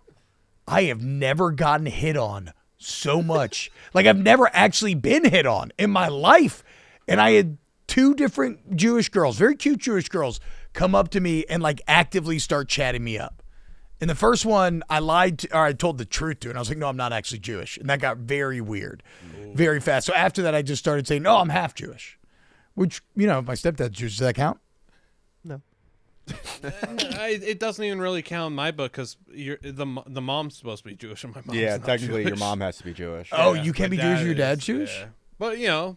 I have never gotten hit on so much. Like I've never actually been hit on in my life. And I had two different Jewish girls, very cute Jewish girls, come up to me and like actively start chatting me up. And the first one, I told the truth to, and I was like, no, I'm not actually Jewish. And that got very weird, very fast. So after that, I just started saying, no, I'm half Jewish, which, my stepdad's Jewish. Does that count? No. It doesn't even really count in my book because the mom's supposed to be Jewish and my mom's Yeah, not technically your Jewish. mom has to be Jewish. Oh, Yeah, you can't my be Jewish if your is, dad's Jewish? yeah. But,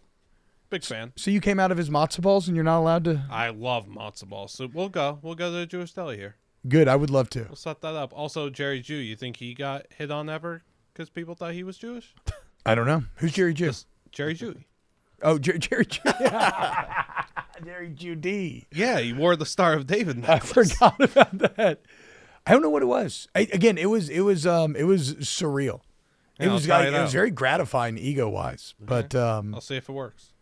big fan. So you came out of his matzo balls and you're not allowed to? I love matzo balls. So we'll go. We'll go to the Jewish deli here. Good, I would love to. We'll set that up. Also, Jerry Jew, you think he got hit on ever because people thought he was Jewish? I don't know. Who's Jerry Jew? Jerry Jew. Oh, Jerry Jew. Jerry Jew D. Yeah, he wore the Star of David I necklace. forgot about that. I don't know what it was. It was surreal. Yeah, It was I'll try like, it it was out. very gratifying ego wise. But I'll see if it works.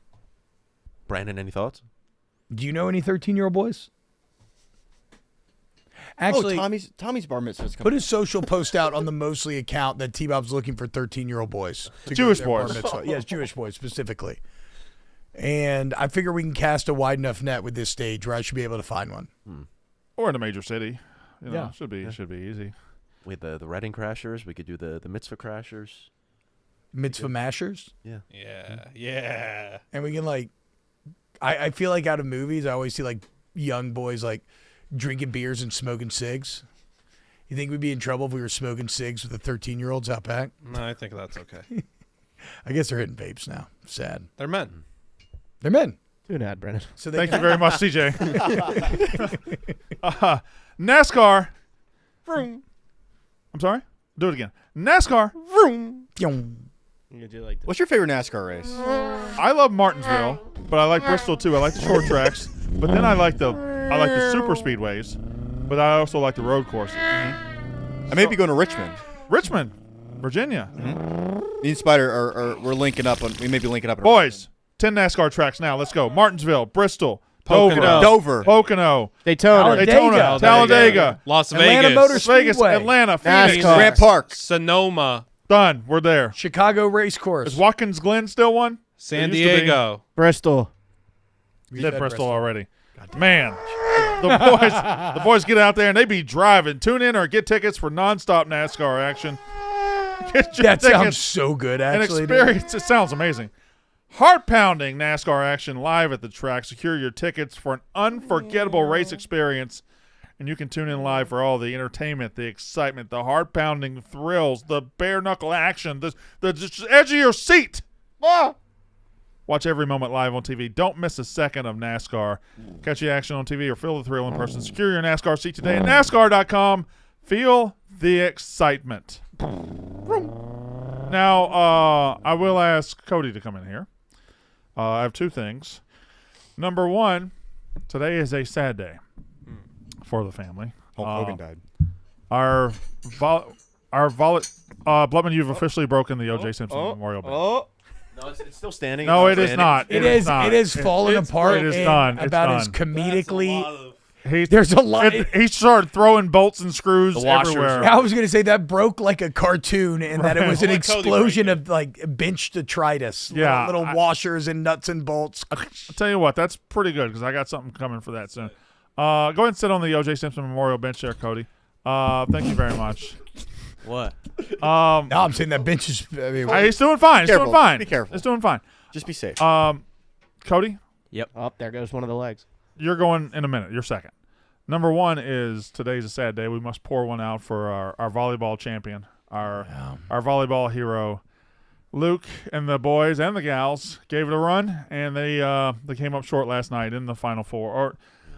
Brandon, any thoughts? do you know any 13-year-old boys? Actually, Tommy's bar mitzvah's put coming. a social post out on the Mostly account that T-Bob's looking for 13-year-old boys. to go Jewish to their bar boys. mitzvah. Yes, Jewish boys specifically. And I figure we can cast a wide enough net with this stage where I should be able to find one. Or in a major city. Yeah. Should be easy. We had the Reading Crashers. We could do the Mitzvah Crashers. Mitzvah mashers. Yeah. Yeah. And we can I feel like out of movies, I always see like young boys like drinking beers and smoking cigs. You think we'd be in trouble if we were smoking cigs with the 13-year-olds out back? No, I think that's okay. I guess they're hitting vapes now. Sad. They're men. They're men. Do an ad, Brandon. So they Thank you very much, CJ. NASCAR. Vroom. I'm sorry? Do it again. NASCAR. Vroom. Pyong. You can do like this. What's your favorite NASCAR race? I love Martinsville, but I like Bristol too. I like the short tracks, but then I like the super speedways, but I also like the road courses. I may be going to Richmond. Richmond, Virginia. Me and Spider are we're linking up. We may be linking up. Boys, 10 NASCAR tracks now. Let's go. Martinsville, Bristol, Pocono. Dover. Pocono, Daytona. Talladega. Talladega, Las Atlanta Vegas, Motor Las Vegas, Speedway. Atlanta, Phoenix. NASCAR. Grant Park. Sonoma, Done. We're there. Chicago race course. Is Watkins Glen still one? San It used to be. Diego. Bristol. You said Bristol already. Man, the boys get out there and they be driving. Tune in or get tickets for nonstop NASCAR action. Get your That sounds tickets so good, and actually. dude. experience. It sounds amazing. Heart-pounding NASCAR action live at the track. Secure your tickets for an unforgettable race experience, and you can tune in live for all the entertainment, the excitement, the heart-pounding thrills, the bare-knuckle action, the edge of your seat. Ah! Watch every moment live on TV. Don't miss a second of NASCAR. Catch the action on TV or feel the thrill in person. Secure your NASCAR seat today at NASCAR.com. Feel the excitement. Now, I will ask Cody to come in here. I have two things. Number one, today is a sad day for the family. Hulk Hogan died. Blutman, you've officially broken the O.J. Simpson Memorial Bench. Oh. No, it's still standing. No, It's it is standing. not. It is. not. It is falling apart. It is and done. It's about as done. comedically. He, There's a lot. he started throwing bolts and screws The washers everywhere. I was gonna say that broke like a cartoon, and that it was an Let Cody explosion break of like bench detritus. Yeah, little washers and nuts and bolts. I'll tell you what, that's pretty good because I got something coming for that soon. Go ahead and sit on the O.J. Simpson Memorial bench there, Cody. Thank you very much. What? No, I'm saying that bench is. I mean, He's doing fine. He's Careful. doing fine. Be careful. He's doing fine. Just be safe. Cody, Yep. Oh, there goes one of the legs. you're going in a minute. You're second. Number one is today's a sad day. We must pour one out for our volleyball champion, our volleyball hero, Luke, and the boys and the gals gave it a run, and they came up short last night in the Final Four.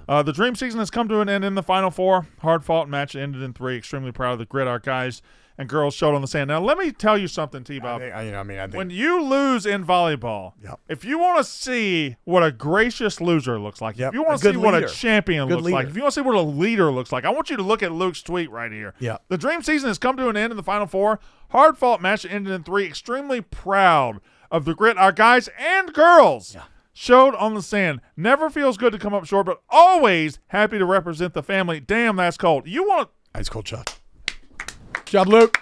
The dream season has come to an end in the Final Four. Hard-fought match ended in 3. Extremely proud of the grit our guys and girls showed on the sand. Now, let me tell you something, T-Bob. I think When you lose in volleyball, Yep. if you want to see what a gracious loser looks like, Yep. if you want A to see good what a leader. champion Good looks leader. like, if you want to see what a leader looks like, I want you to look at Luke's tweet right here. Yep. The dream season has come to an end in the Final Four. Hard-fought match ended in 3. Extremely proud of the grit our guys and girls showed on the sand. Never feels good to come up short, but always happy to represent the family. Damn, that's cold. You want to... ice cold shot. Good job, Luke.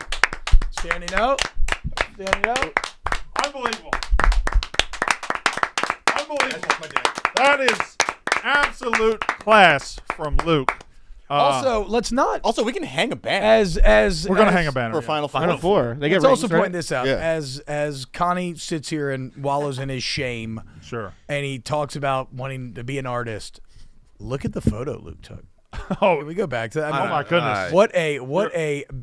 Standing out. Standing out. Unbelievable. Unbelievable. That is absolute class from Luke. Also, let's not. Also, we can hang a banner As We're going to hang a banner. for yeah. Final Four. Final Four. They get Let's also rings, right? point this out. Yeah. As Connie sits here and wallows in his shame, Sure. and he talks about wanting to be an artist. Look at the photo Luke took. Oh, Can we go back to that? oh my goodness.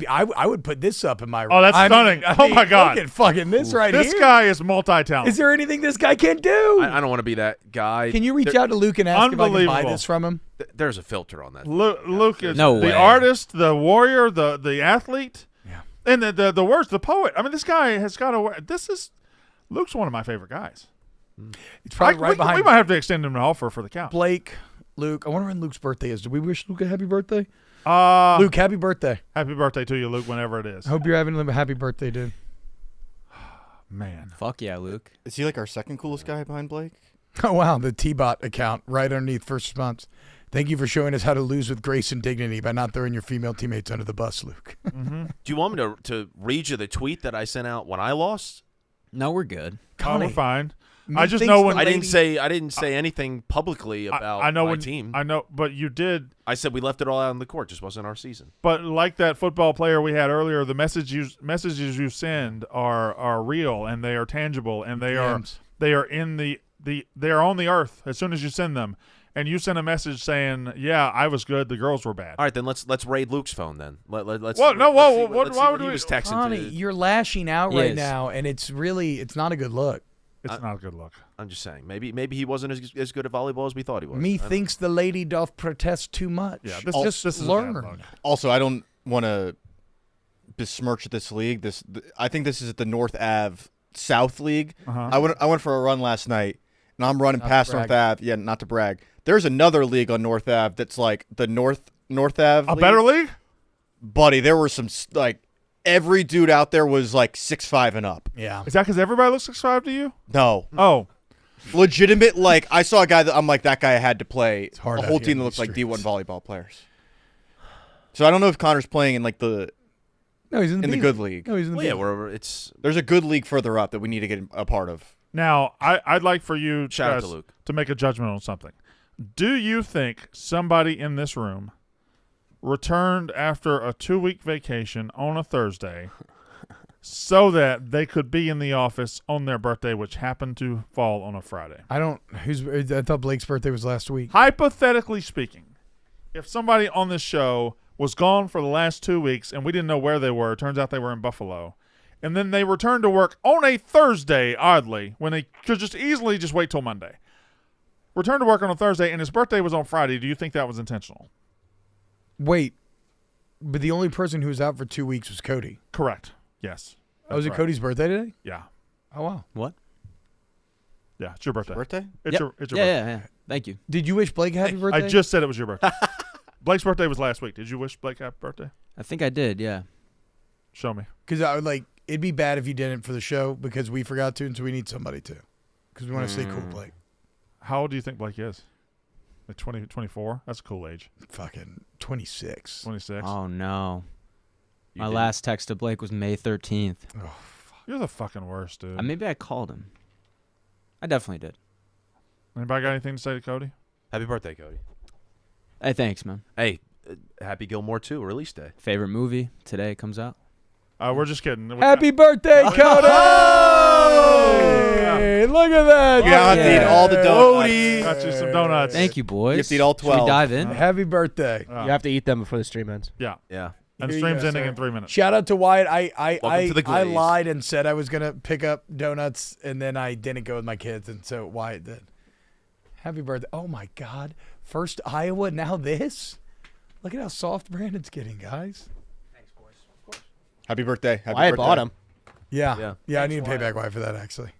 I would put this up in my. Oh, that's stunning. Oh, my God. Look at fucking this right This here. guy is multi-talented. Is there anything this guy can't do? I don't want to be that guy. Can you reach out to Luke and ask if I can buy Unbelievable. this from him? There's a filter on that. Luke is No the way. artist, the warrior, the athlete, Yeah. and the words, the poet. I mean, this guy has got a. Luke's one of my favorite guys. It's probably right we behind might have to extend him an offer for the count. Blake, Luke. I wonder when Luke's birthday is. Do we wish Luke a happy birthday? Luke, Luke, happy birthday. happy birthday to you, Luke, whenever it is. I hope you're having a happy birthday, dude. Man. Fuck yeah, Luke. Is he like our second coolest guy behind Blake? Oh, wow. The T-Bot account right underneath first response. Thank you for showing us how to lose with grace and dignity by not throwing your female teammates under the bus, Luke. Do you want me to read you the tweet that I sent out when I lost? No, we're good. Oh, we're fine. Me I just thinks know the when I lady- didn't say anything publicly about I know my when team. I know, but you did. I said we left it all out on the court. Just wasn't our season. But like that football player we had earlier, the messages you send are real and they are tangible and they Yams. are in they are on the earth as soon as you send them. And you send a message saying, "Yeah, I was good. The girls were bad." All right, then let's raid Luke's phone. Then let's. Whoa, no, let's whoa, see what- let's why see would he we- was texting Connie, to. you're lashing out right Yes. now, and it's not a good look. It's not a good look. I'm just saying. Maybe he wasn't as good at volleyball as we thought he was. Methinks the lady doth protest too much. Yeah, Just this is learn. a bad look. Also, I don't want to besmirch this league. I think this is the North Ave South League. Uh-huh. I went for a run last night, and I'm running Not to past brag. North Ave. Yeah, not to brag. There's another league on North Ave that's like the North Ave. A better league? Buddy, there were some every dude out there was like 6'5" and up. Yeah. Is that because everybody looks 6'5" to you? No, Oh, legitimate. Like I saw a guy that I'm like that guy had to play hard a out whole here team in that the looks like D1 streets. volleyball players. So I don't know if Connor's playing in like the No, he's in the, in the B good league. No, he's in the Well, yeah, B league. it's There's a good league further up that we need to get a part of. now I'd like for you Shout out guys to Luke. to make a judgment on something. Do you think somebody in this room returned after a 2-week vacation on a Thursday so that they could be in the office on their birthday, which happened to fall on a Friday? I thought Blake's birthday was last week. Hypothetically speaking, if somebody on this show was gone for the last 2 weeks and we didn't know where they were, turns out they were in Buffalo, and then they returned to work on a Thursday, oddly, when they could just easily just wait till Monday. Returned to work on a Thursday, and his birthday was on Friday. Do you think that was intentional? Wait, but the only person who was out for 2 weeks was Cody. Correct. Yes. Oh, was it That's right. Cody's birthday today? Yeah. Oh, wow. What? Yeah, it's your birthday. Birthday? It's Yep. your birthday. Yeah. Thank you. Did you wish Blake a happy birthday? I just said it was your birthday. Blake's birthday was last week. Did you wish Blake happy birthday? I think I did. Yeah. Show me. Because I would it'd be bad if you didn't for the show because we forgot to, and so we need somebody to. Because we want to stay cool, Blake. How old do you think Blake is? Like 20, 24? That's a cool age. Fucking 26. 26. Oh no. You My didn't- last text to Blake was May 13th. You're the fucking worst, dude. Maybe I called him. I definitely did. Anybody got anything to say to Cody? Happy birthday, Cody. Hey, thanks, man. Hey, Happy Gilmore 2 release day. Favorite movie today comes out. We're just kidding. Happy birthday, Cody! Hey, look at that. You have to eat all the donuts. Got you some donuts. Thank you, boys. You have to eat all Should we 12. dive in? Happy birthday. You have to eat them before the stream ends. Yeah. Yeah. And the Here you stream's go, ending sir. in 3 minutes. Shout out to Wyatt. Welcome to the I Glaze. lied and said I was going to pick up donuts, and then I didn't go with my kids, and so Wyatt did. Happy birthday. Oh, my God. First Iowa, now this? Look at how soft Brandon's getting, guys. Happy birthday. Happy I birthday. bought them. Yeah. Yeah, I need to pay back Wyatt for that, actually.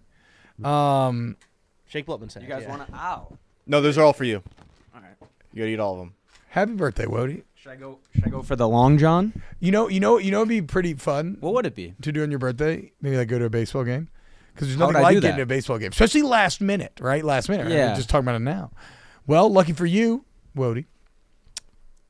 Shake Blutman said. You guys want to? Ow. No, those are all for you. All right. You got to eat all of them. Happy birthday, Wody. Should I go for the long john? You know, it'd be pretty fun What would it be? to do on your birthday. Maybe go to a baseball game. Because there's How would nothing I like do getting that? to a baseball game, especially last minute, right? Last minute. Right? Yeah. We're just talking about it now. Well, lucky for you, Wody,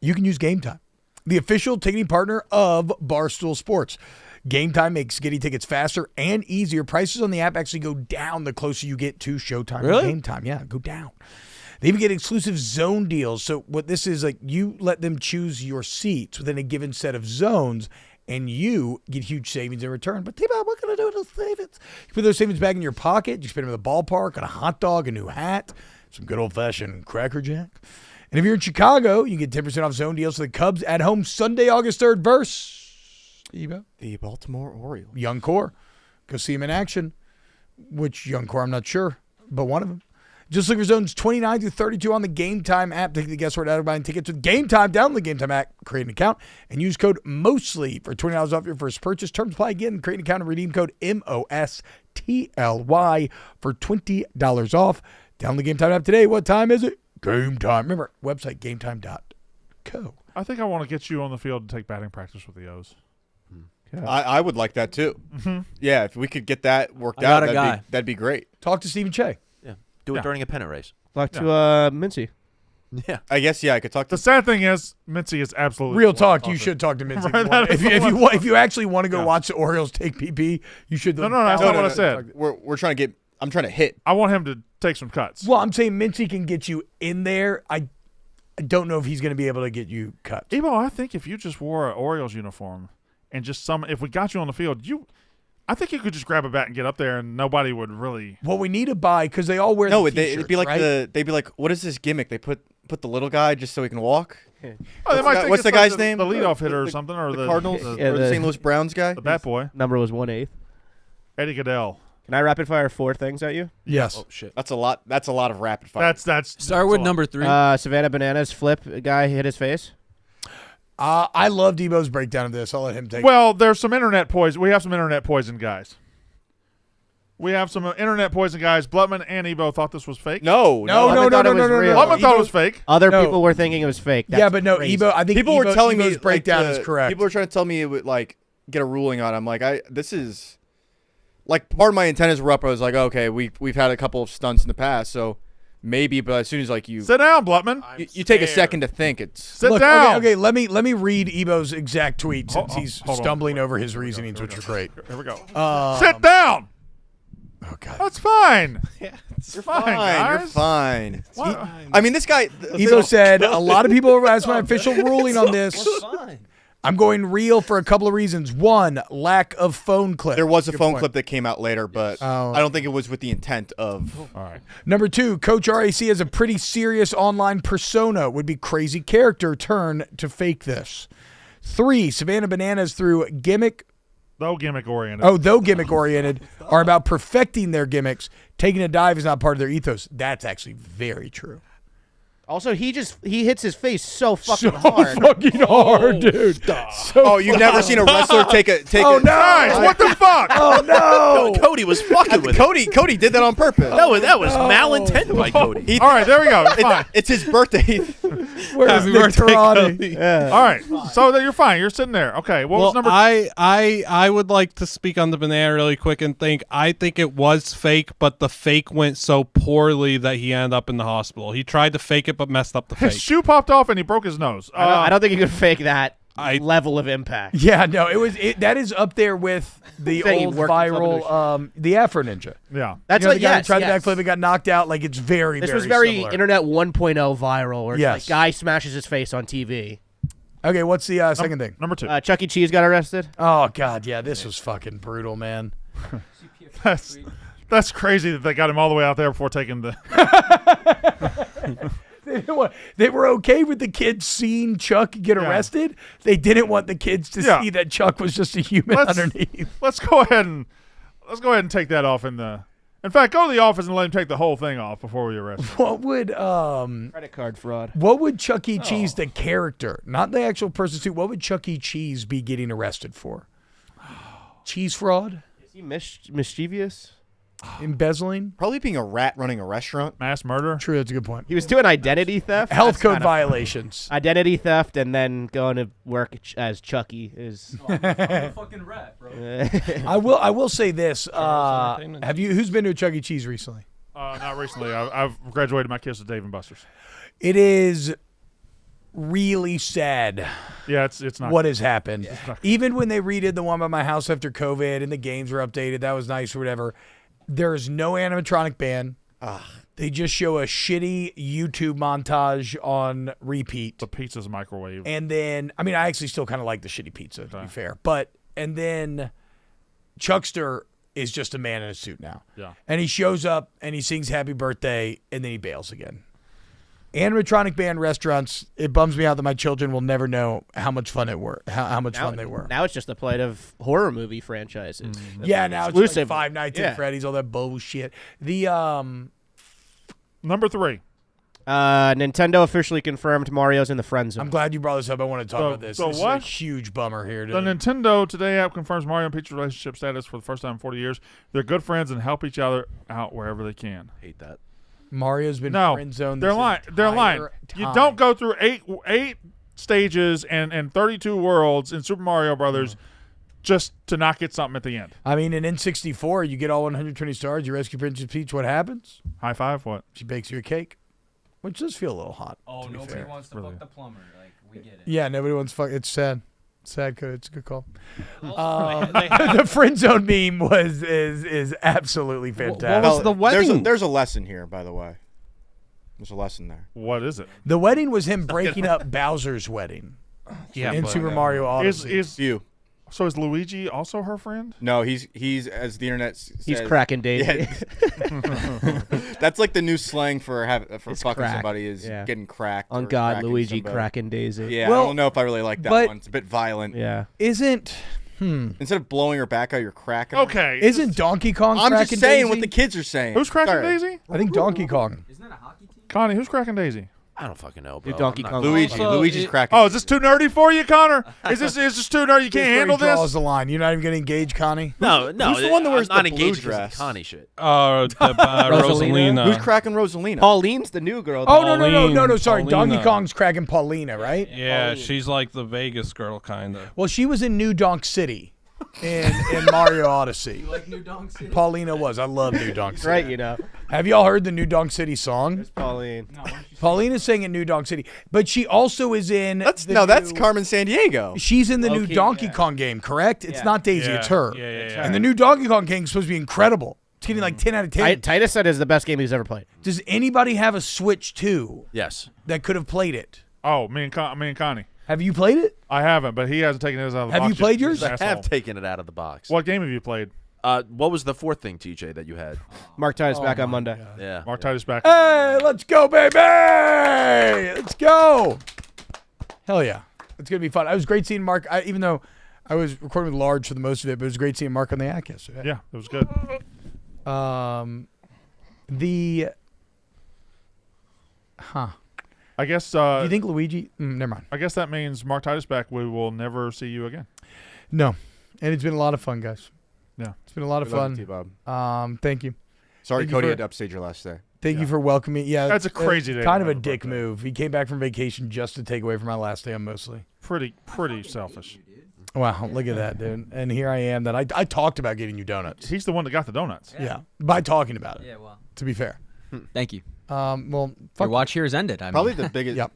you can use GameTime, the official ticketing partner of Barstool Sports. GameTime makes getting tickets faster and easier. Prices on the app actually go down the closer you get to Showtime Really? or GameTime. Yeah, go down. They even get exclusive zone deals. So what this is, you let them choose your seats within a given set of zones, and you get huge savings in return. But think about what can I do with those savings? You put those savings back in your pocket. You spend them at the ballpark, on a hot dog, a new hat, some good old-fashioned Cracker Jack. And if you're in Chicago, you get 10% off zone deals for the Cubs at home Sunday, August 3rd versus The Baltimore Orioles. Young Core. Go see him in action. Which Young Core, I'm not sure, but one of them. Just look for zones 29 through 32 on the GameTime app. Take the guesswork out of buying tickets with GameTime. Download the GameTime app, create an account, and use code MOSTLY for $20 off your first purchase. Terms apply again. Create an account and redeem code MOSTLY for $20 off. Download the GameTime app today. What time is it? Game time. Remember, website gametime.co. I think I want to get you on the field to take batting practice with the O's. I would like that too. Mm-hmm. Yeah, if we could get that worked I out, got a guy. that'd be great. Talk to Stephen Che. Yeah. Do it Yeah. during a pennant race. Talk to Mincy. Yeah. I guess I could talk The to. sad thing is, Mincy is absolutely Real talk, you should talk to Mincy. Right, If you actually want to go Yeah. watch the Orioles take PP, you should. No, that's not what I said. We're trying to get. I'm trying to hit. I want him to take some cuts. Well, I'm saying Mincy can get you in there. I don't know if he's going to be able to get you cut. Ebo, I think if you just wore an Orioles uniform and just if we got you on the field, I think you could just grab a bat and get up there and nobody would really. What we need to buy, because they all wear No, the it'd be like right? they'd be like, what is this gimmick? They put the little guy just so he can walk. Oh, they might think what's it's the like guy's name? The leadoff hitter or something, or The Cardinals the, Yeah, or the the- St. Louis Browns guy. the bat boy, Number was 1/8. Eddie Goodell. Can I rapid fire 4 things at you? Yes. Oh shit. That's a lot. That's a lot of rapid fire. That's Start with a lot. number 3. Savannah Bananas flip. A guy hit his face. I love Debo's breakdown of this. I'll let him take. Well, there's some internet poison. We have some internet poison guys. Blutman and Ebo thought this was fake. No. Blutman thought it was real. Blutman thought it was fake. Other No. people were thinking it was fake. That's yeah, but no, crazy. Ebo. I think People were telling me Ebo's breakdown like, is correct. People were trying to tell me it would like get a ruling on it. I'm like, this is like part of my antennas were up. I was like, okay, we've had a couple of stunts in the past, so maybe. But as soon as like you Sit down, Blutman. you take a second to think, it's Sit Look, down. Okay, let me read Ebo's exact tweet since Hold- he's hold on. stumbling over his reasonings, which are great. Here we go. Um, Sit down. Oh God. That's fine. you're fine, guys. You're fine. What? I mean, this guy. Ebo said a lot of people asked my official ruling on this. I'm going real for a couple of reasons. One, lack of phone clip. There was a Good phone point. clip that came out later, but Oh. I don't think it was with the intent of. All right. Number 2, Coach RAC has a pretty serious online persona. Would be crazy character turn to fake this. 3, Savannah Bananas through gimmick. Though gimmick oriented. Though gimmick oriented, are about perfecting their gimmicks. Taking a dive is not part of their ethos. That's actually very true. Also, he hits his face so fucking hard. Fucking hard, dude. Oh, you've never seen a wrestler take a. Oh, no. Guys, what the fuck? Oh no! Cody was fucking with it. Cody did that on purpose. That was malintent by Cody. All right, there we go. Fine. It's his birthday. Where's Happy Nick birthday, Tirani? Cody. All right. So that you're fine. You're sitting there. Okay. What was Well, number? I would like to speak on the banana really quick and I think it was fake, but the fake went so poorly that he ended up in the hospital. He tried to fake it but messed up the His fake. show popped off and he broke his nose. I don't think you could fake that I- level of impact. Yeah, no, that is up there with the Saying he old worked himself viral, the Afro Ninja. Yeah. That's You know, what. the guy who Yes, tried yes. the backflip and got knocked out. Like it's very, This very was very similar. internet 1.0 viral, where it's Yes. like guy smashes his face on TV. Okay, what's the second thing? Number 2. Chuck E. Cheese got arrested. Oh God, yeah, this was fucking brutal, man. That's crazy that they got him all the way out there before taking the. They were okay with the kids seeing Chuck get arrested. They didn't want the kids to see that Chuck was just a human underneath. Let's go ahead and take that off in the. In fact, go to the office and let him take the whole thing off before we arrest him. What would Credit card fraud. What would Chuck E. Cheese, the character, not the actual person, too? What would Chuck E. Cheese be getting arrested for? Cheese fraud, Is he mischievous? embezzling. Probably being a rat running a restaurant. Mass murder. True, that's a good point. He was doing identity theft. Health That's code kinda- violations. Identity theft and then going to work as Chucky is. I'm a fucking rat, bro. I will say this. Entertainment. Who's been to a Chuck E. Cheese recently? Not recently. I've graduated my kids to Dave and Buster's. It is really sad Yeah, it's not. what has happened. Even when they redid the one by my house after COVID and the games were updated, that was nice or whatever. There's no animatronic band. They just show a shitty YouTube montage on repeat. The pizza's microwave. And then, I mean, I actually still kind of like the shitty pizza, to be fair. And then Chuckster is just a man in a suit now. Yeah. And he shows up and he sings happy birthday and then he bails again. Animatronic band restaurants, it bums me out that my children will never know how much fun it were, how much fun they were. Now it's just the plight of horror movie franchises. Yeah, now it's like Exclusive. Five Nights Yeah. at Freddy's, all that bullshit. The Number 3. Nintendo officially confirmed Mario's in the friend zone. I'm glad you brought this up. I want to talk about this. so This what? is a huge bummer here. The Dude. Nintendo Today app confirms Mario and Peach's relationship status for the first time in 40 years. They're good friends and help each other out wherever they can. Hate that. Mario's been No, friend zoned. they're lying. They're lying. You don't go through eight stages and 32 worlds in Super Mario Brothers just to not get something at the end. I mean, in N64, you get all 120 stars. You rescue Princess Peach. What happens? High five. What? She bakes you a cake, which does feel a little hot. Oh, to be nobody fair. wants to Really. fuck the plumber. Like, we get it. Yeah, nobody wants fuck. It's sad. Sad. It's a good call. They have- The friend zone meme is absolutely fantastic. was the wedding? There's a lesson here, by the way. There's a lesson there. What is it? The wedding was him breaking up Bowser's wedding in but- Super Mario Odyssey. So is Luigi also her friend? No, he's as the internet says. He's cracking Daisy. Yeah. That's like the new slang for It's fucking crack. somebody is Yeah. getting cracked. On or God, cracking Luigi somebody. cracking Daisy. Yeah, Well, I don't know if I really like that but- one. It's a bit violent. Yeah. Isn't Instead of blowing her back out, you're cracking. Okay. Isn't Donkey Kong I'm cracking just saying Daisy? what the kids are saying. Who's cracking Sorry. Daisy? I think Donkey Kong. Isn't that a hockey team? Connie, who's cracking Daisy? I don't fucking know, bro. Your Donkey I'm not- Kong. Luigi. Also, Luigi's it- cracking. Oh, is this too nerdy for you, Connor? Is this too nerdy? You can't handle Draws this? the line. You're not even going to engage Connie. No, Who's the one that wears I'm not the blue engaged because of dress? Connie shit. Rosalina. Who's cracking Rosalina? Pauline's the new girl. Oh no! Sorry, Paulina. Donkey Kong's cracking Paulina, right? Yeah, she's like the Vegas girl, kind of. Well, she was in New Donk City in Mario Odyssey. Like New Donk City? Paulina was. I love New Donk City. Right, you know. Have y'all heard the New Donk City song? Pauline. No, why don't you say Paulina sang in New Donk City, but she also is in. That's the that's new- Carmen Sandiego. She's in the new Okay, Donkey yeah. Kong game, correct? It's Yeah. not Daisy, Yeah, it's her. yeah, yeah, yeah. And the new Donkey Kong game is supposed to be incredible. It's getting like 10 out of 10. Titus said it's the best game he's ever played. Does anybody have a Switch 2 Yes. that could have played it? Oh, me and Connie. Have you played it? I haven't, but he hasn't taken his out of the Have box. you played yet. yours? He's I an have asshole. taken it out of the box. What game have you played? What was the fourth thing, TJ, that you had? Mark Titus back on Monday. Yeah. Mark Titus back. Hey, let's go, baby! Let's go! Hell yeah. It's going to be fun. It was great seeing Mark, even though I was recording with Large for the most of it, but it was great seeing Mark on the act yesterday. Yeah, it was good. I guess. Do you think Luigi? Never mind. I guess that means Mark Titus back. We will never see you again. No. And it's been a lot of fun, guys. Yeah. It's been a lot of We love fun. you too, Bob. Thank you. Sorry, Thank you Cody for- had to upstage your last day. Thank you for welcoming. Yeah, That's a crazy day Kind of to a have a dick birthday. move. He came back from vacation just to take away from my last day on Mostly. Pretty selfish. Wow, look at that, dude. And here I am. That I talked about getting you donuts. He's the one that got the donuts. Yeah, by talking about it. Yeah, well, To be fair. Thank you. Well, Your fuck. watch here is ended. I mean, Probably the biggest Yep.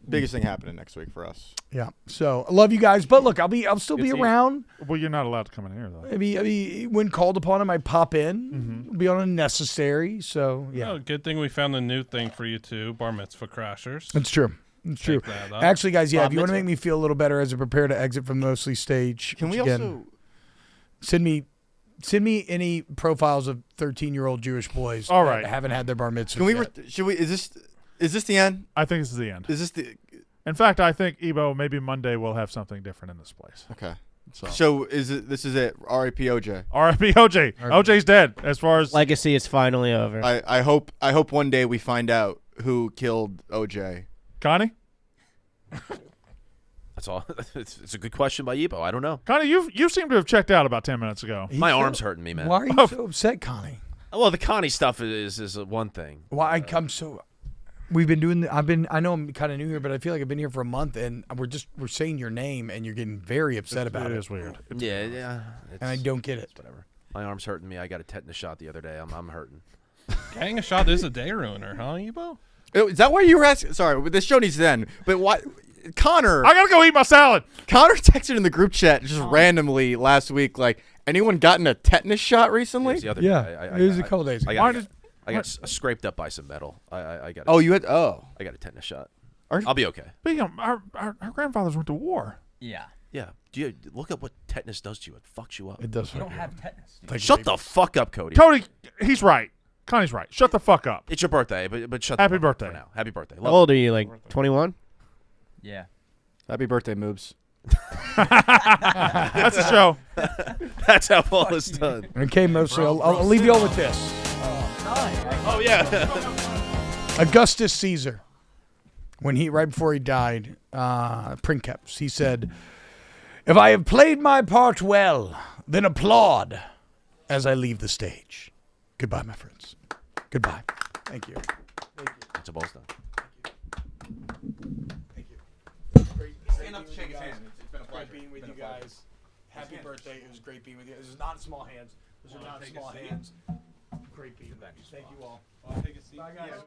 biggest thing happening next week for us. Yeah. So I love you guys, but look, I'll still be It's around. Well, you're not allowed to come in here though. Maybe when called upon, I might pop in. Be on unnecessary. So yeah, Oh, good thing we found a new thing for you too, bar mitzvah crashers. it's true. It's true. Take that up. Actually, guys, yeah, Bob if you want to Mitchell. make me feel a little better as I prepare to exit from Mostly Stage, Can which we again, also send me any profiles of 13-year-old Jewish boys All that right. haven't had their bar mitzvah. can we should we is this the end? I think this is the end. Is this the In fact, I think Ebo maybe Monday we'll have something different in this place. Okay. So, So is it this is it. R.I.P. OJ. R.I.P. OJ. OJ's dead. As far as Legacy is finally over. I hope one day we find out who killed OJ. Connie, That's all. It's a good question by Ebo. I don't know. Connie, you seem to have checked out about 10 minutes ago. He's My so- arm's hurting me, man. Why are you so upset, Connie? Well, the Connie stuff is one thing. Why I come so? We've been doing. I know I'm kind of new here, but I feel like I've been here for a month, and we're saying your name, and you're getting very upset about It it. is weird. Yeah. And I don't get it. Whatever. My arm's hurting me. I got a tetanus shot the other day. I'm hurting. Getting a shot is a day ruiner, huh, Ebo? Is that why you were asking? Sorry, this show needs to end. But why, Connor? I gotta go eat my salad. Connor texted in the group chat just randomly last week, like, anyone gotten a tetanus shot recently? It's the other Yeah, day. it was a couple days ago. I got scraped up by some metal. I got. Oh, you had. Oh, I got a tetanus shot. Are- I'll be okay. But, you know, our grandfathers went to war. yeah. Yeah. Do you look at what tetanus does to you? It fucks you up. It does. You don't have tetanus. dude. Shut the fuck up, Cody. Cody, he's right. Connie's right. Shut the fuck up. It's your birthday, but shut. Happy the fuck up birthday. for now. Happy birthday. How Love old are you? Like 21? Yeah. happy birthday, Moobs. That's the show. you. That's how all is done. Okay, mostly. I'll leave you all with this. Oh yeah. Augustus Caesar, when right before he died, Princeps, he said, "If I have played my part well, then applaud as I leave the stage." Goodbye, my friends. Goodbye. Thank you. That's a ball's done. Stand up to shake his hand. It's been a pleasure. Great being with you guys. Happy birthday. It was great being with you. This is not small hands. Those are not small hands. Great being with you. Thank you all. Bye, guys.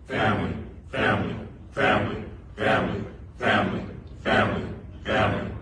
family, family, family, family, family, family, family.